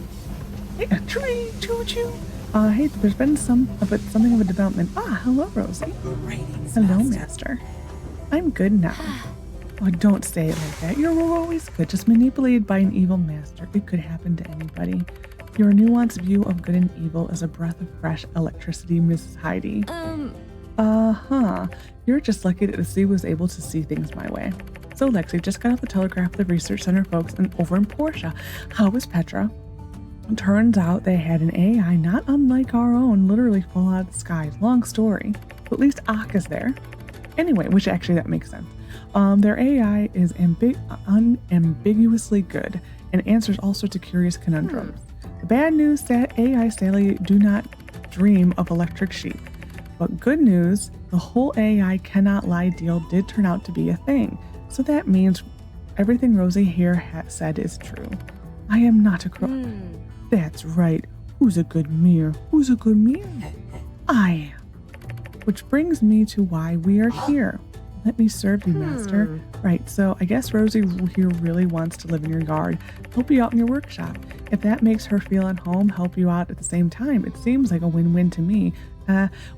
Hey, a tree, choo choo. Hey, there's been something of a development. Hello, Rosy. Greetings, Hello, Master. I'm good now. Oh, don't say it like that. You're always good. Just manipulated by an evil master. It could happen to anybody. Your nuanced view of good and evil is a breath of fresh electricity, Mrs. Heidi. You're just lucky that the sea was able to see things my way. So, Lexi, just got off the telegraph with the research center folks and over in Portia. How was Petra? Turns out they had an AI not unlike our own, literally fall out of the skies. Long story. But at least Akka's there. Anyway, which actually that makes sense. Their AI is unambiguously good and answers all sorts of curious conundrums. The bad news that AI sadly do not dream of electric sheep. But good news, the whole AI cannot lie deal did turn out to be a thing. So that means everything Rosy here said is true. I am not a crook. That's right. Who's a good mirror? Who's a good mirror? I am. Which brings me to why we are here. Let me serve you, Master. Right, so I guess Rosy here really wants to live in your yard, help you out in your workshop. If that makes her feel at home, help you out at the same time, it seems like a win-win to me.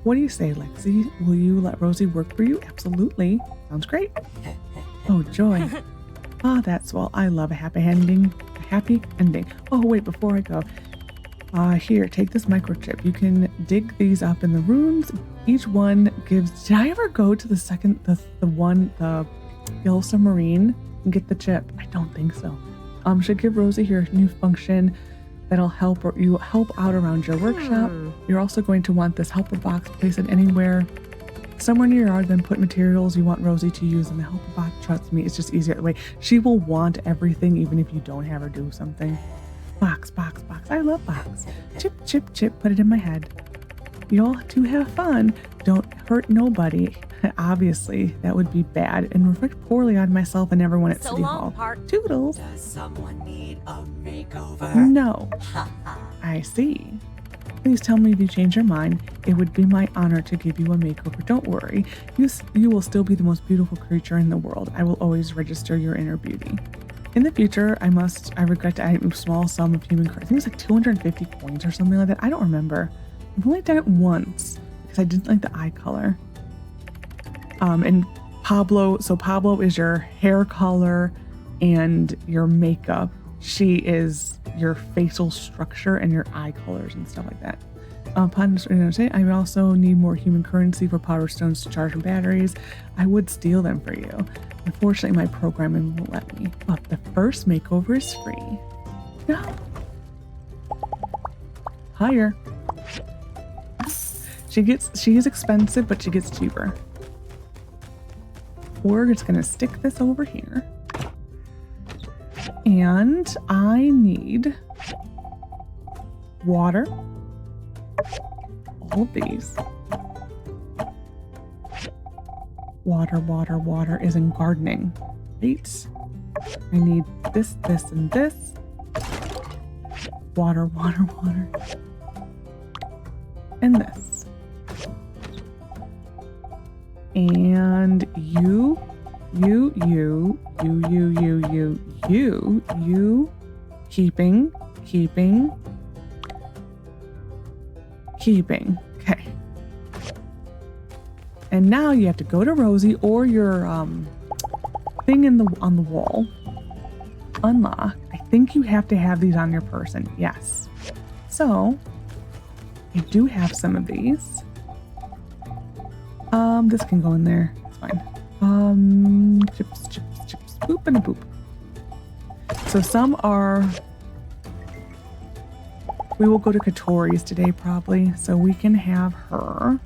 What do you say, Lexi? Will you let Rosy work for you? Absolutely. Sounds great. Oh, joy. That's well. I love a happy ending. A happy ending. Oh, wait, before I go. Here, take this microchip. You can dig these up in the rooms. Each one gives... Did I ever go to the Yellow Submarine and get the chip? I don't think so. Should give Rosy here a new function that'll help you help out around your workshop. You're also going to want this helper box. Place it anywhere, somewhere near your yard, then put materials you want Rosy to use in the helper box. Trust me, it's just easier that way. She will want everything even if you don't have her do something. Box, box, box. I love box. Chip, chip, chip. Put it in my head. Y'all do have fun. Don't hurt nobody. Obviously, that would be bad and reflect poorly on myself and everyone at City Hall. Toodles. Does someone need a makeover? No. I see. Please tell me if you change your mind. It would be my honor to give you a makeover. Don't worry. You will still be the most beautiful creature in the world. I will always register your inner beauty. In the future, I regret to add a small sum of human currency. I think it was like 250 coins or something like that. I don't remember. I've only done it once because I didn't like the eye color. And Pablo is your hair color and your makeup. She is your facial structure and your eye colors and stuff like that. I also need more human currency for power stones to charge your batteries. I would steal them for you. Unfortunately, my programming won't let me. But the first makeover is free. No. Higher. She is expensive, but she gets cheaper. We're just gonna stick this over here. And I need water. All of these. Water is in gardening. Right? I need this, and this. Water. And this. And you. Keeping. Keeping. Okay. And now you have to go to Rosy or your thing on the wall. Unlock. I think you have to have these on your person. Yes. So I do have some of these. This can go in there. It's fine. Chips, boop and a boop. So some are. We will go to Katori's today probably, so we can have her.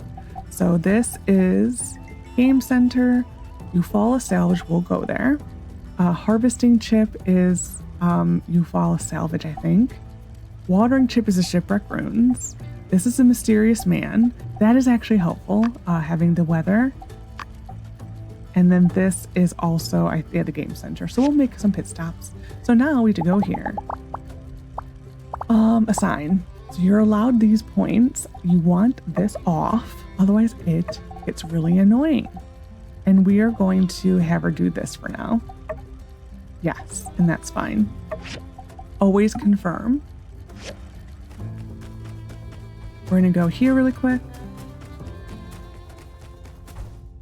So this is Game Center. Eufaula Salvage, we'll go there. Harvesting Chip is Eufaula Salvage, I think. Watering Chip is a Shipwreck Ruins. This is a Mysterious Man. That is actually helpful, having the weather. And then this is also, the Game Center. So we'll make some pit stops. So now we have to go here. Assign. So you're allowed these points. You want this off. Otherwise it gets really annoying. And we are going to have her do this for now. Yes, and that's fine. Always confirm. We're gonna go here really quick.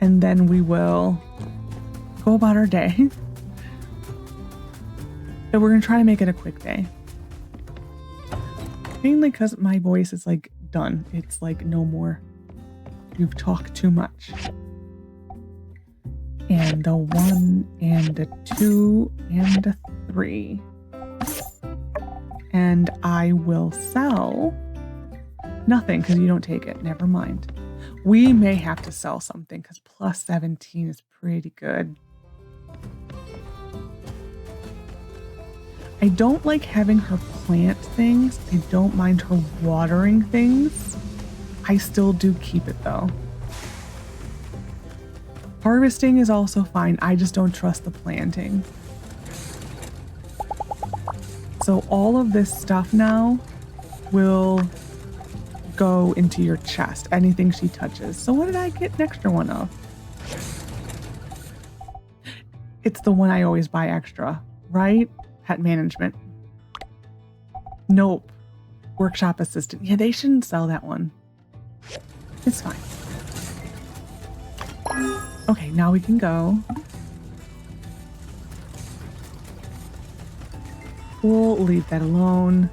And then we will go about our day. So we're gonna try to make it a quick day. Mainly because my voice is like done. It's like no more. You've talked too much. And the 1 and the 2 and the 3. And I will sell nothing because you don't take it. Never mind. We may have to sell something because plus 17 is pretty good. I don't like having her plant things. I don't mind her watering things. I still do keep it though. Harvesting is also fine. I just don't trust the planting. So all of this stuff now will go into your chest. Anything she touches. So what did I get an extra one of? It's the one I always buy extra, right? Pet management. Nope. Workshop assistant. Yeah, they shouldn't sell that one. It's fine. Okay, now we can go. We'll leave that alone.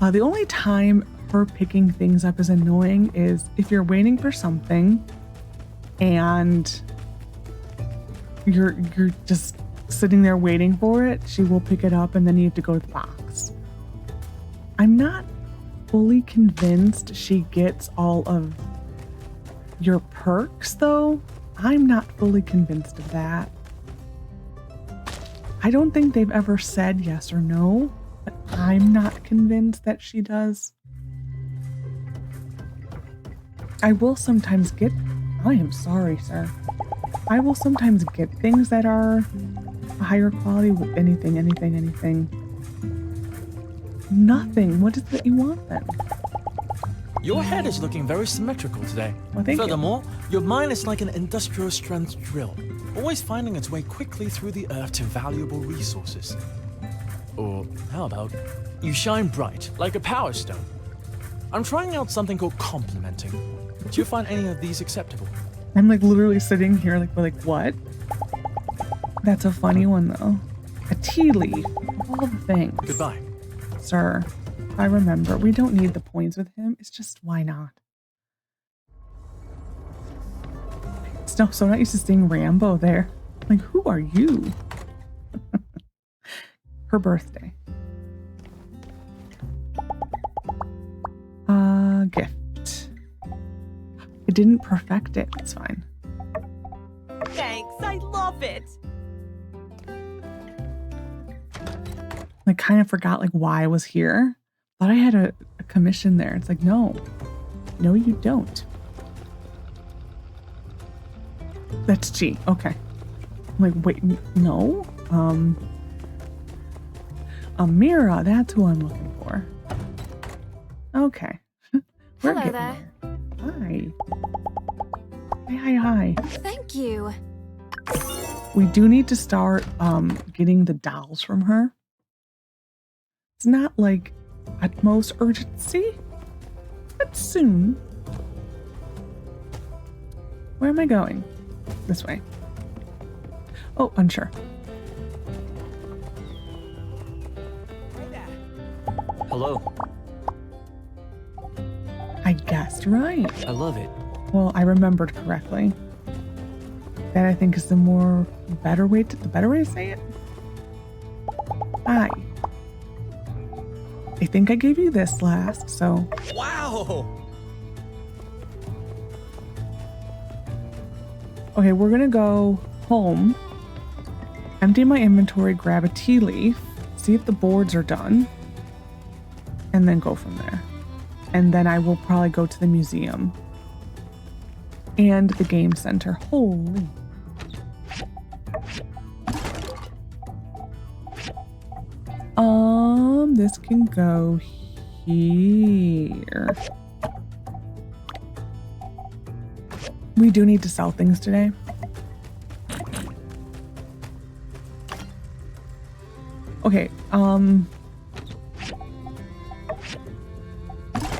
The only time her picking things up is annoying is if you're waiting for something and you're just sitting there waiting for it, she will pick it up and then you have to go to the box. I'm not fully convinced she gets all of your perks though. I'm not fully convinced of that. I don't think they've ever said yes or no, but I'm not convinced that she does. I will sometimes get, I am sorry, sir. I will sometimes get things that are a higher quality with anything. Nothing. What is it that you want then? Your head is looking very symmetrical today. Well, thank Furthermore, your mind is like an industrial strength drill, always finding its way quickly through the earth to valuable resources. Or how about, you shine bright like a power stone. I'm trying out something called complimenting. Do you find any of these acceptable? I'm like literally sitting here like what? That's a funny one though. A tea leaf. Of all the things. Goodbye. Sir, I remember. We don't need the points with him. It's just, why not? So I'm not used to seeing Rambo there. Like, who are you? Her birthday. Gift. I didn't perfect it. It's fine. Thanks. I love it. I kind of forgot like why I was here. Thought I had a commission there. It's like, no, you don't. That's G. Okay. I'm like, wait, no. Amira, that's who I'm looking for. Okay. Hello there. Hi. Hi. Thank you. We do need to start getting the dolls from her. It's not like utmost urgency, but but soon. Where am I going? This way. Oh, unsure. Hello. I guessed right. I love it. Well, I remembered correctly. That I think is the better way to say it. Hi. I think I gave you this last, so. Wow! Okay, we're gonna go home, empty my inventory, grab a tea leaf, see if the boards are done, and then go from there. And then I will probably go to the museum and the game center. Holy. This can go here. We do need to sell things today. Okay,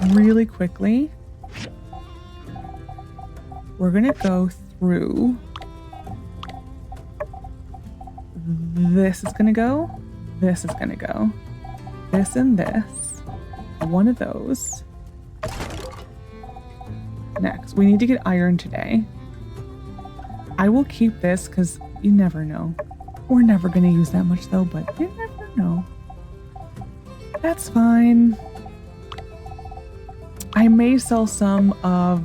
really quickly, we're gonna go through. This is gonna go. This is gonna go. This and this. One of those. Next, we need to get iron today. I will keep this because you never know. We're never going to use that much though, but you never know. That's fine. I may sell some of...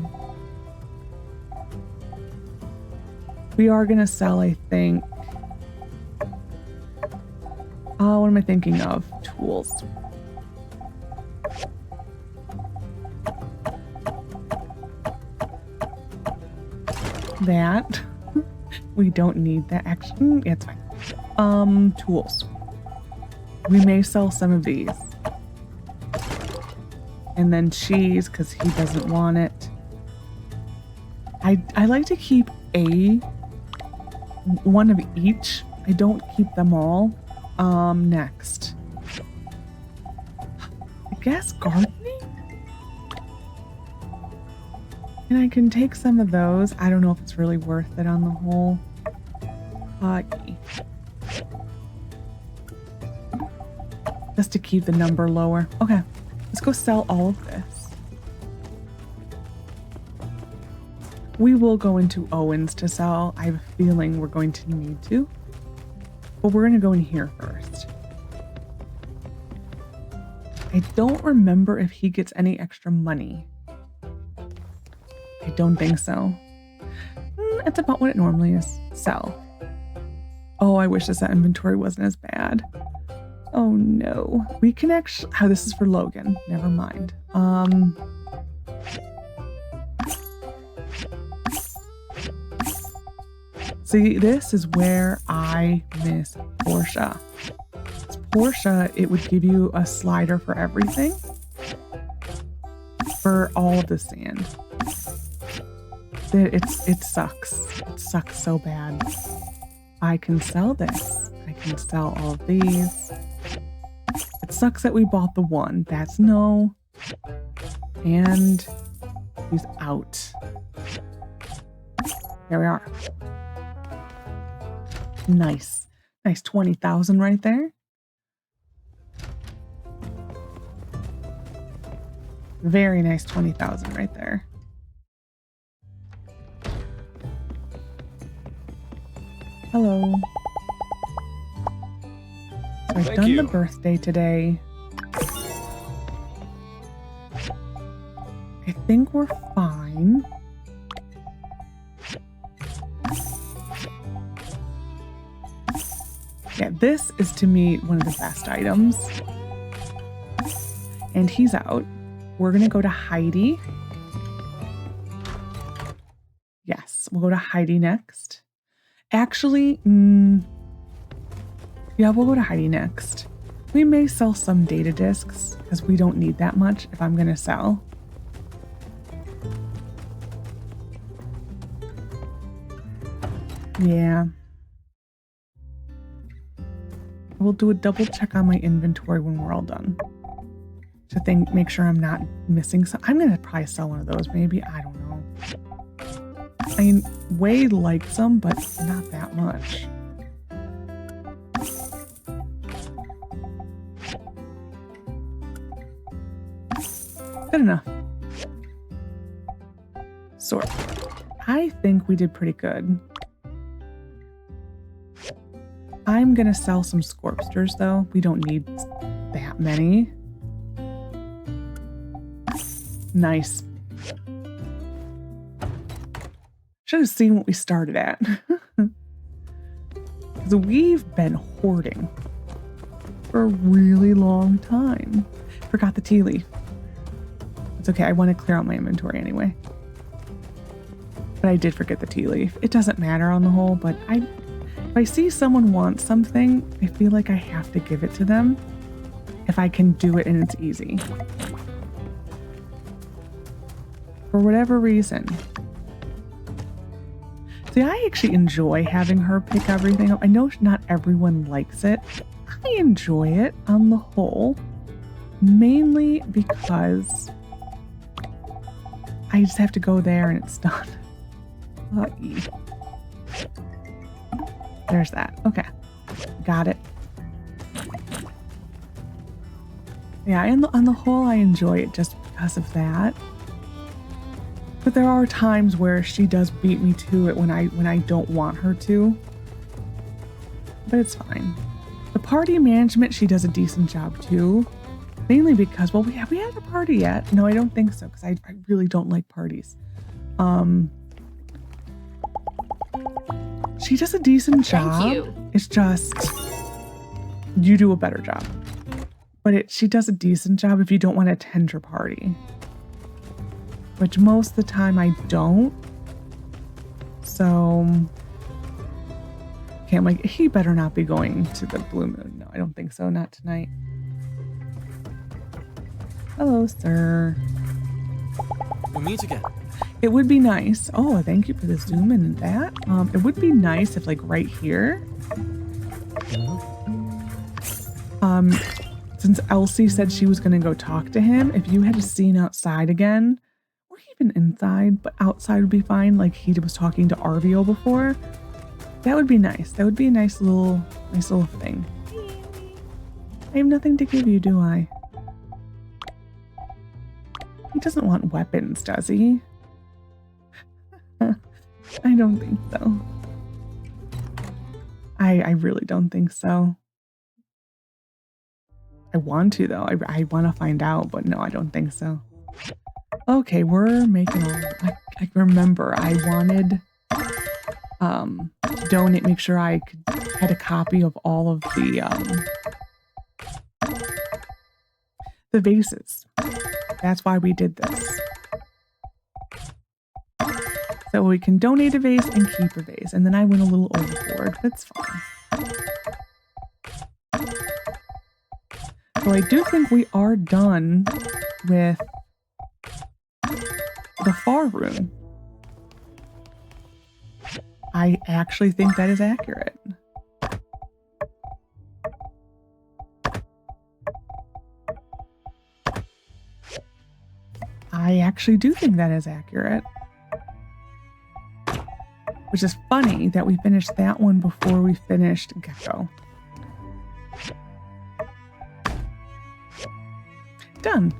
We are going to sell, I think... what am I thinking of? Tools. That. We don't need that. Actually, it's fine. Tools. We may sell some of these. And then cheese, because he doesn't want it. I like to keep one of each. I don't keep them all. Next. I guess gardening? And I can take some of those. I don't know if it's really worth it on the whole. Just to keep the number lower. Okay, let's go sell all of this. We will go into Owen's to sell. I have a feeling we're going to need to. But we're going to go in here first. I don't remember if he gets any extra money. I don't think so. It's about what it normally is. Sell. Oh, I wish this inventory wasn't as bad. Oh no. We can actually... Oh, this is for Logan. Never mind. See, this is where I miss Portia. Portia, it would give you a slider for everything. For all of the sand. It sucks. It sucks so bad. I can sell this. I can sell all of these. It sucks that we bought the one. That's no. And he's out. There we are. Nice. Nice 20,000 right there. Very nice 20,000 right there. Hello. So I've done the birthday today. I think we're fine. Yeah, this is to me one of the best items. And he's out. We're gonna go to Heidi. Yes, we'll go to Heidi next. Actually, yeah, we'll go to Heidi next. We may sell some data discs because we don't need that much if I'm gonna sell. Yeah. We'll do a double check on my inventory when we're all done. to make sure I'm not missing some. I'm gonna probably sell one of those, maybe. I don't know. I mean, Wade likes them, but not that much. Good enough. Sort. I think we did pretty good. I'm gonna sell some Scorpsters though. We don't need that many. Nice. Should have seen what we started at. Because we've been hoarding for a really long time. Forgot the tea leaf. It's okay, I want to clear out my inventory anyway. But I did forget the tea leaf. It doesn't matter on the whole, but if I see someone wants something, I feel like I have to give it to them if I can do it and it's easy. For whatever reason. See, I actually enjoy having her pick everything up. I know not everyone likes it. I enjoy it on the whole, mainly because I just have to go there and it's done. There's that. Okay. Got it. Yeah, on the whole, I enjoy it just because of that. But there are times where she does beat me to it when I don't want her to. But it's fine. The party management, she does a decent job too. Mainly because, well, we haven't a party yet. No, I don't think so, because I really don't like parties. She does a decent job. Thank you. It's just, you do a better job. But she does a decent job if you don't want to attend her party. Which most of the time I don't. So, okay, I'm like, he better not be going to the Blue Moon. No, I don't think so. Not tonight. Hello, sir. We'll meet again. It would be nice. Oh, thank you for the zoom in and that. It would be nice if, like, right here. Since Elsie said she was going to go talk to him, if you had a scene outside again, or even inside, but outside would be fine, like he was talking to Arvio before, that would be nice. That would be a nice little thing. I have nothing to give you, do I? He doesn't want weapons, does he? I don't think so. I really don't think so. I want to, though. I want to find out, but no, I don't think so. Okay, we're making I remember I wanted to donate, make sure I had a copy of all of the vases. That's why we did this. So we can donate a vase and keep a vase. And then I went a little overboard, but it's fine. So I do think we are done with the far room. I actually think that is accurate. I actually do think that is accurate. Which is funny that we finished that one before we finished Gecko. Done.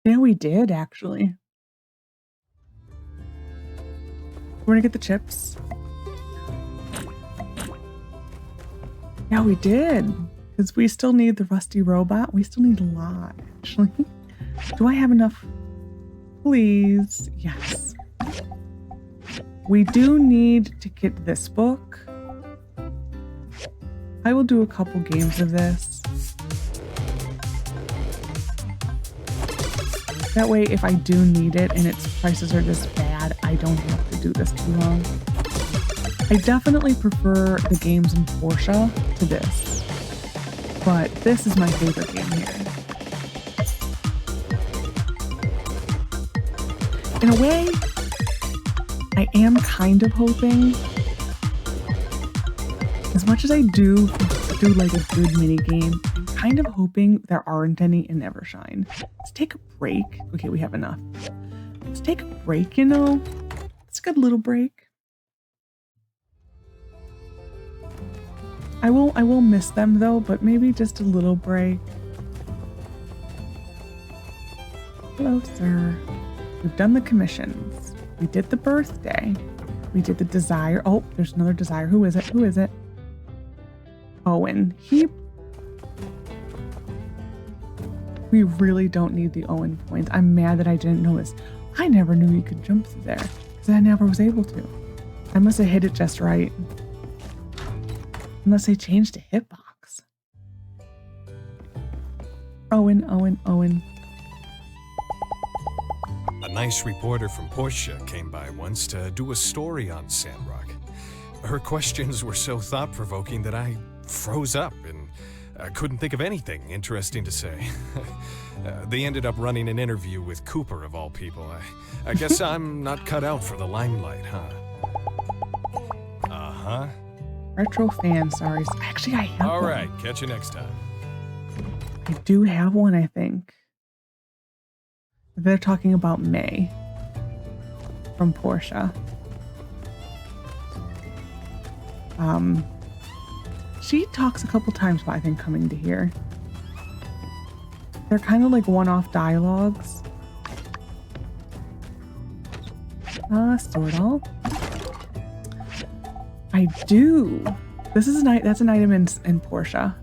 Yeah, we did, actually. We're gonna get the chips. Yeah, we did. Because we still need the rusty robot. We still need a lot, actually. Do I have enough? Please. Yes. We do need to get this book. I will do a couple games of this. That way, if I do need it and its prices are just bad, I don't have to do this too long. I definitely prefer the games in Portia to this. But this is my favorite game here. In a way, I am kind of hoping, as much as I do like a good mini game, I'm kind of hoping there aren't any in Evershine. Let's take a break. Okay, we have enough. Let's take a break, you know? It's a good little break. I will miss them though, but maybe just a little break. Hello, sir. We've done the commissions. We did the birthday. We did the desire. Oh, there's another desire. Who is it? Who is it? Owen. We really don't need the Owen points. I'm mad that I didn't notice. I never knew you could jump through there because I never was able to. I must have hit it just right. Unless they changed the hitbox. Owen. A nice reporter from Portia came by once to do a story on Sandrock. Her questions were so thought-provoking that I froze up and I couldn't think of anything interesting to say. They ended up running an interview with Cooper, of all people. I guess I'm not cut out for the limelight, huh? Uh-huh. Retro fan, sorry. Actually, I have All one. right, catch you next time. I do have one, I think. They're talking about May from Portia. She talks a couple times about, I think, coming to here. They're kind of like one-off dialogues. Sort of. I do. This is that's an item in Portia.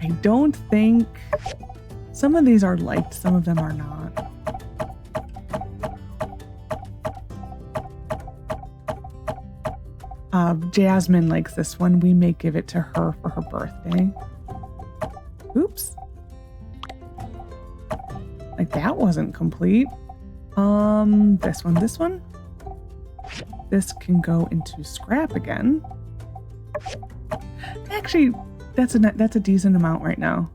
I don't think some of these are liked, some of them are not. Jasmine likes this one. We may give it to her for her birthday. Oops. Like that wasn't complete. This one. This can go into scrap again. Actually, that's a decent amount right now.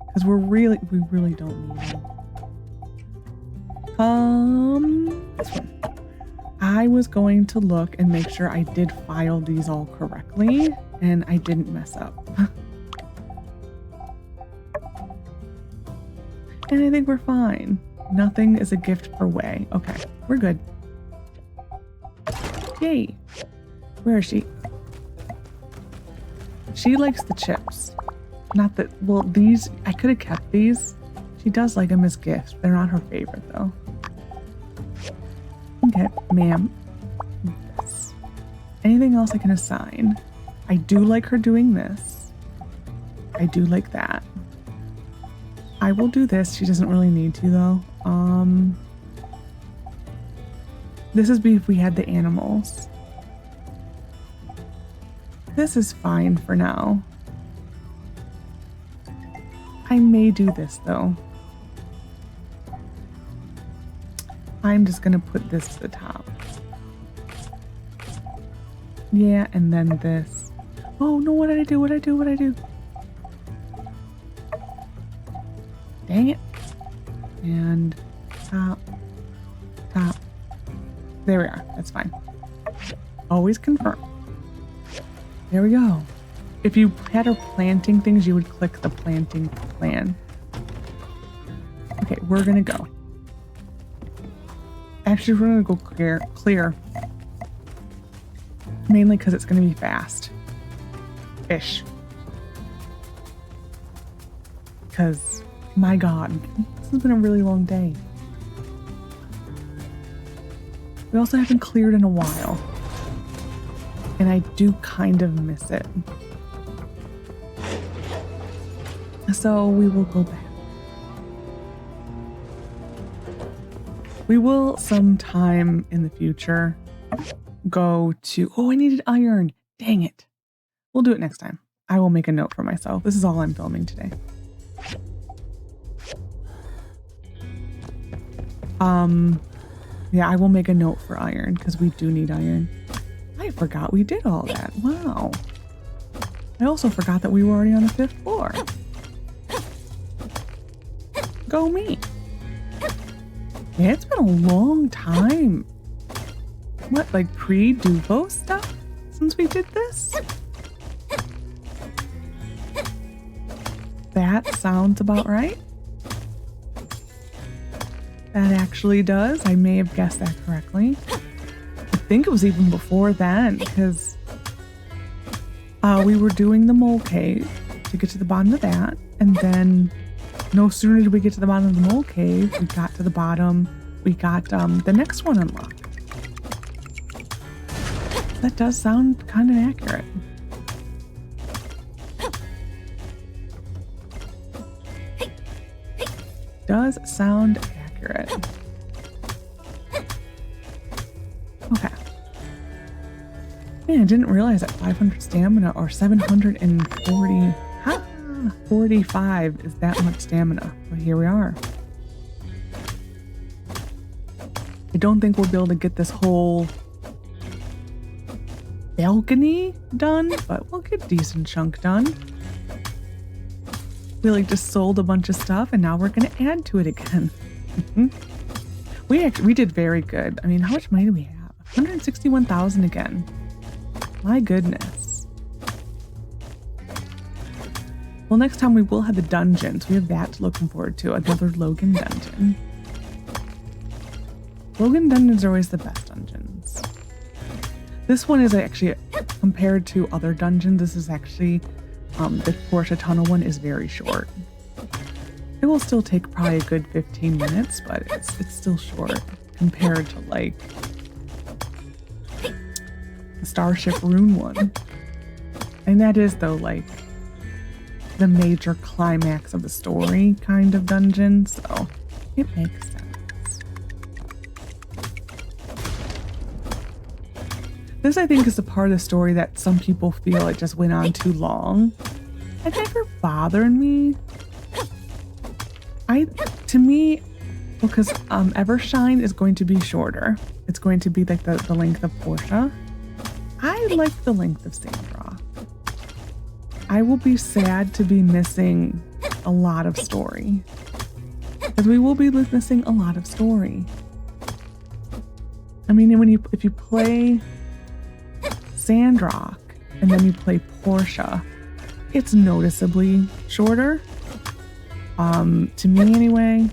Because we really don't need it. This one. I was going to look and make sure I did file these all correctly, and I didn't mess up. And I think we're fine. Nothing is a gift per way. Okay, we're good. Yay. Where is she? She likes the chips. Not that, well, these, I could have kept these. She does like them as gifts. They're not her favorite, though. Okay, ma'am. Yes. Anything else I can assign? I do like her doing this. I do like that. I will do this. She doesn't really need to, though. This is if we had the animals. This is fine for now. I may do this, though. I'm just gonna put this to the top. Yeah, and then this. Oh no, what did I do? What did I do? Dang it. And top. There we are. That's fine. Always confirm. There we go. If you had her planting things, you would click the planting plan. Okay, we're gonna go. Actually, we're gonna go clear. Mainly because it's gonna be fast. Ish. Because, my God, this has been a really long day. We also haven't cleared in a while. And I do kind of miss it. So we will go back. We will sometime in the future go to... Oh, I needed iron. Dang it. We'll do it next time. I will make a note for myself. This is all I'm filming today. Yeah, I will make a note for iron because we do need iron. I forgot we did all that. Wow. I also forgot that we were already on the 5th floor. Go me. Yeah, it's been a long time. What, like pre-Duvo stuff since we did this? That sounds about right. That actually does. I may have guessed that correctly. I think it was even before then, because we were doing the mole cave to get to the bottom of that, and then no sooner did we get to the bottom of the mole cave, we got to the bottom, we got the next one unlocked. That does sound kind of accurate. Does sound accurate. Okay. Man, I didn't realize that 500 stamina or 740, 45 is that much stamina. But here we are. I don't think we'll be able to get this whole balcony done, but we'll get a decent chunk done. We like just sold a bunch of stuff and now we're going to add to it again. We did very good. I mean, how much money do we have? 161,000 again. My goodness. Well, next time we will have the dungeons. We have that looking forward to. Another Logan dungeon. Logan dungeons are always the best dungeons. This one is actually, compared to other dungeons, this is actually, the Portia tunnel one is very short. It will still take probably a good 15 minutes, but it's still short compared to like the Starship Rune one. And that is though like the major climax of the story kind of dungeon, so it makes sense. This, I think, is the part of the story that some people feel it just went on too long. It never bothered me. To me, because Evershine is going to be shorter. It's going to be like the length of Portia. I like the length of Sandrock. I will be sad to be missing a lot of story. Because we will be missing a lot of story. I mean, if you play Sandrock and then you play Portia, it's noticeably shorter. To me anyway.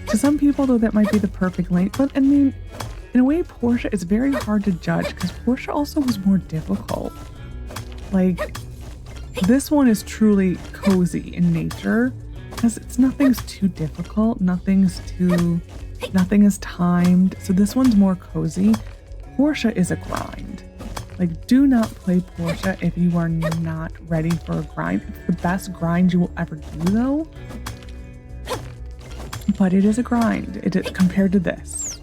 To some people though, that might be the perfect length. But I mean, in a way, Portia is very hard to judge because Portia also was more difficult. Like, this one is truly cozy in nature because nothing's too difficult, nothing is timed. So this one's more cozy. Portia is a grind. Like, do not play Portia if you are not ready for a grind. It's the best grind you will ever do, though. But it is a grind. It is compared to this.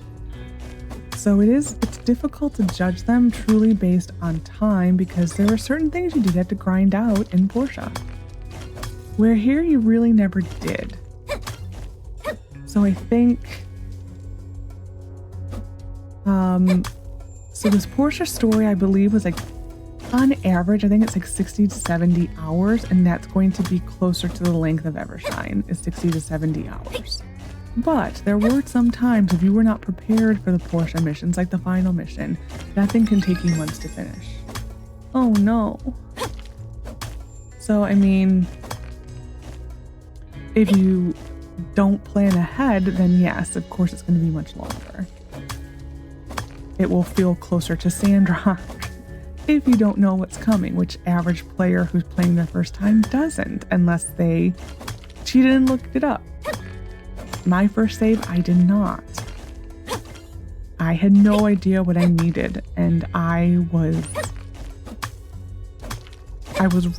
So it's difficult to judge them truly based on time because there are certain things you did have to grind out in Portia. Where here you really never did. So I think so this Portia story, I believe, was like, on average, I think it's like 60 to 70 hours, and that's going to be closer to the length of Evershine, is 60 to 70 hours. But there were some times if you were not prepared for the Portia missions, like the final mission, that thing can take you months to finish. Oh no. So, I mean, if you don't plan ahead, then yes, of course it's going to be much longer. It will feel closer to Sandrock if you don't know what's coming, which average player who's playing their first time doesn't, unless they cheated and looked it up. My first save, I did not. I had no idea what I needed, and I was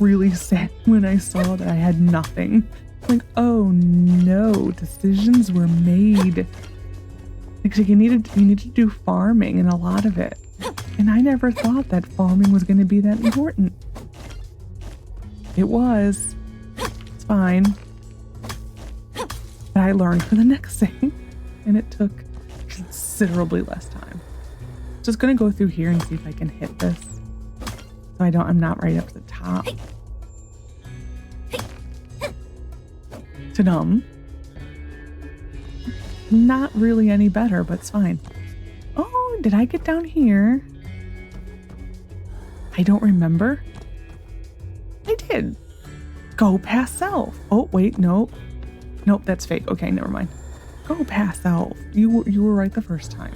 really sad when I saw that I had nothing. Like, oh no, decisions were made. Like, you needed to do farming and a lot of it. And I never thought that farming was going to be that important. It was. It's fine. But I learned for the next thing. And it took considerably less time. Just going to go through here and see if I can hit this. So I'm not right up to the top. Ta-dum. Not really any better, but it's fine. Oh, did I get down here? I don't remember. I did. Go past self. Oh, wait, nope. Nope, that's fake. Okay, never mind. Go past self. You were right the first time.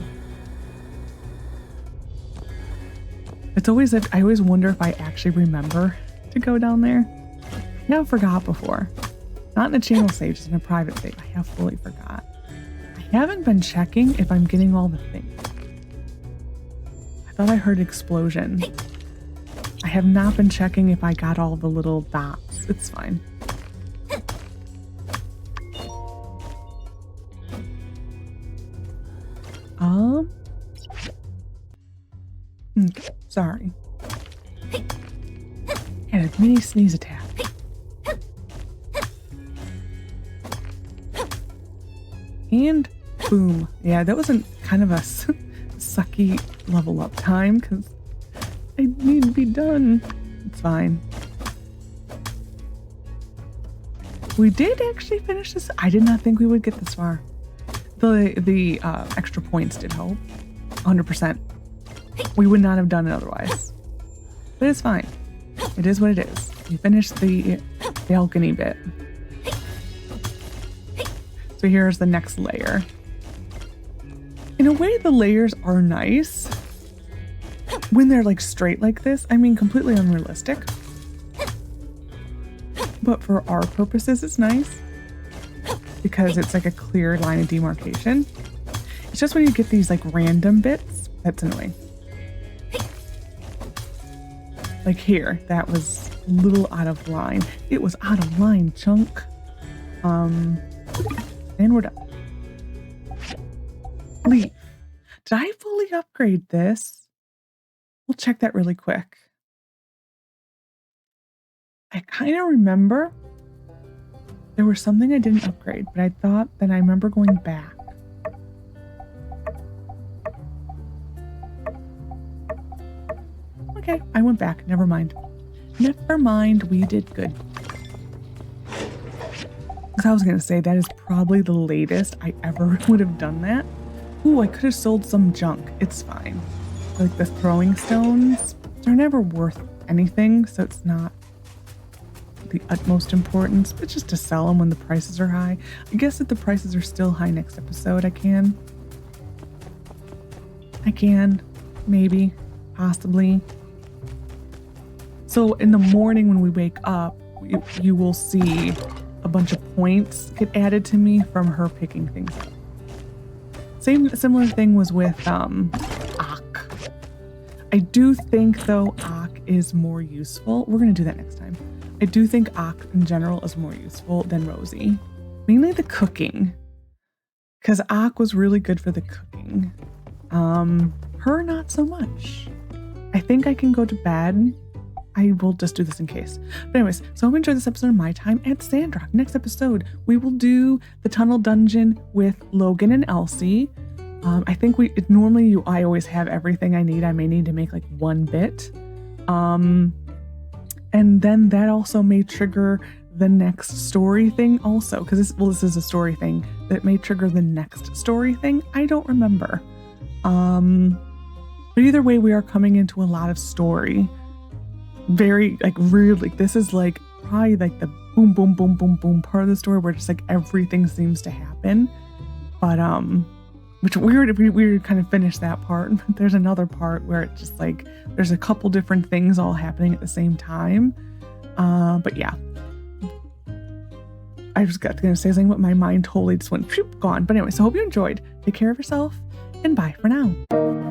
It's always, I always wonder if I actually remember to go down there. I have forgot before. Not in a channel save, just in a private save. I have fully forgot. I haven't been checking if I'm getting all the things. I thought I heard explosion. I have not been checking if I got all the little dots. It's fine. Okay, sorry. Had a mini sneeze attack. And boom. Yeah, that wasn't kind of a sucky level up time because I need to be done. It's fine. We did actually finish this. I did not think we would get this far. The extra points did help. 100%. We would not have done it otherwise. But it's fine. It is what it is. We finished the balcony bit. So here's the next layer. In a way, the layers are nice. When they're like straight like this, I mean completely unrealistic. But for our purposes, it's nice. Because it's like a clear line of demarcation. It's just when you get these like random bits, that's annoying. Like here, that was a little out of line. It was out of line, chunk. And we're done. Leave. Did I fully upgrade this? We'll check that really quick. I kind of remember there was something I didn't upgrade, but I thought that I remember going back. Okay, I went back. Never mind. Never mind, we did good. Because I was going to say, that is probably the latest I ever would have done that. Ooh, I could have sold some junk. It's fine. Like the throwing stones, they're never worth anything, so it's not the utmost importance, but just to sell them when the prices are high. I guess if the prices are still high next episode, I can. Maybe, possibly. So in the morning when we wake up, you will see a bunch of points get added to me from her picking things up. Similar thing was with Ak. I do think though Ak is more useful. We're gonna do that next time. I do think Ak in general is more useful than Rosy. Mainly the cooking. Because Ak was really good for the cooking. Her not so much. I think I can go to bed. I will just do this in case. But anyways, so I hope you enjoyed this episode of my time at Sandrock. Next episode, we will do the tunnel dungeon with Logan and Elsie. I think I always have everything I need. I may need to make like one bit. And then that also may trigger the next story thing also. Because this is a story thing that may trigger the next story thing. I don't remember. But either way, we are coming into a lot of story. Very really, this is like probably like the boom boom boom boom boom part of the story where just like everything seems to happen. But which we kind of finished that part. But there's another part where it just like there's a couple different things all happening at the same time. But yeah, I just got to say something, but my mind totally just went gone. But anyway, so I hope you enjoyed. Take care of yourself, and bye for now.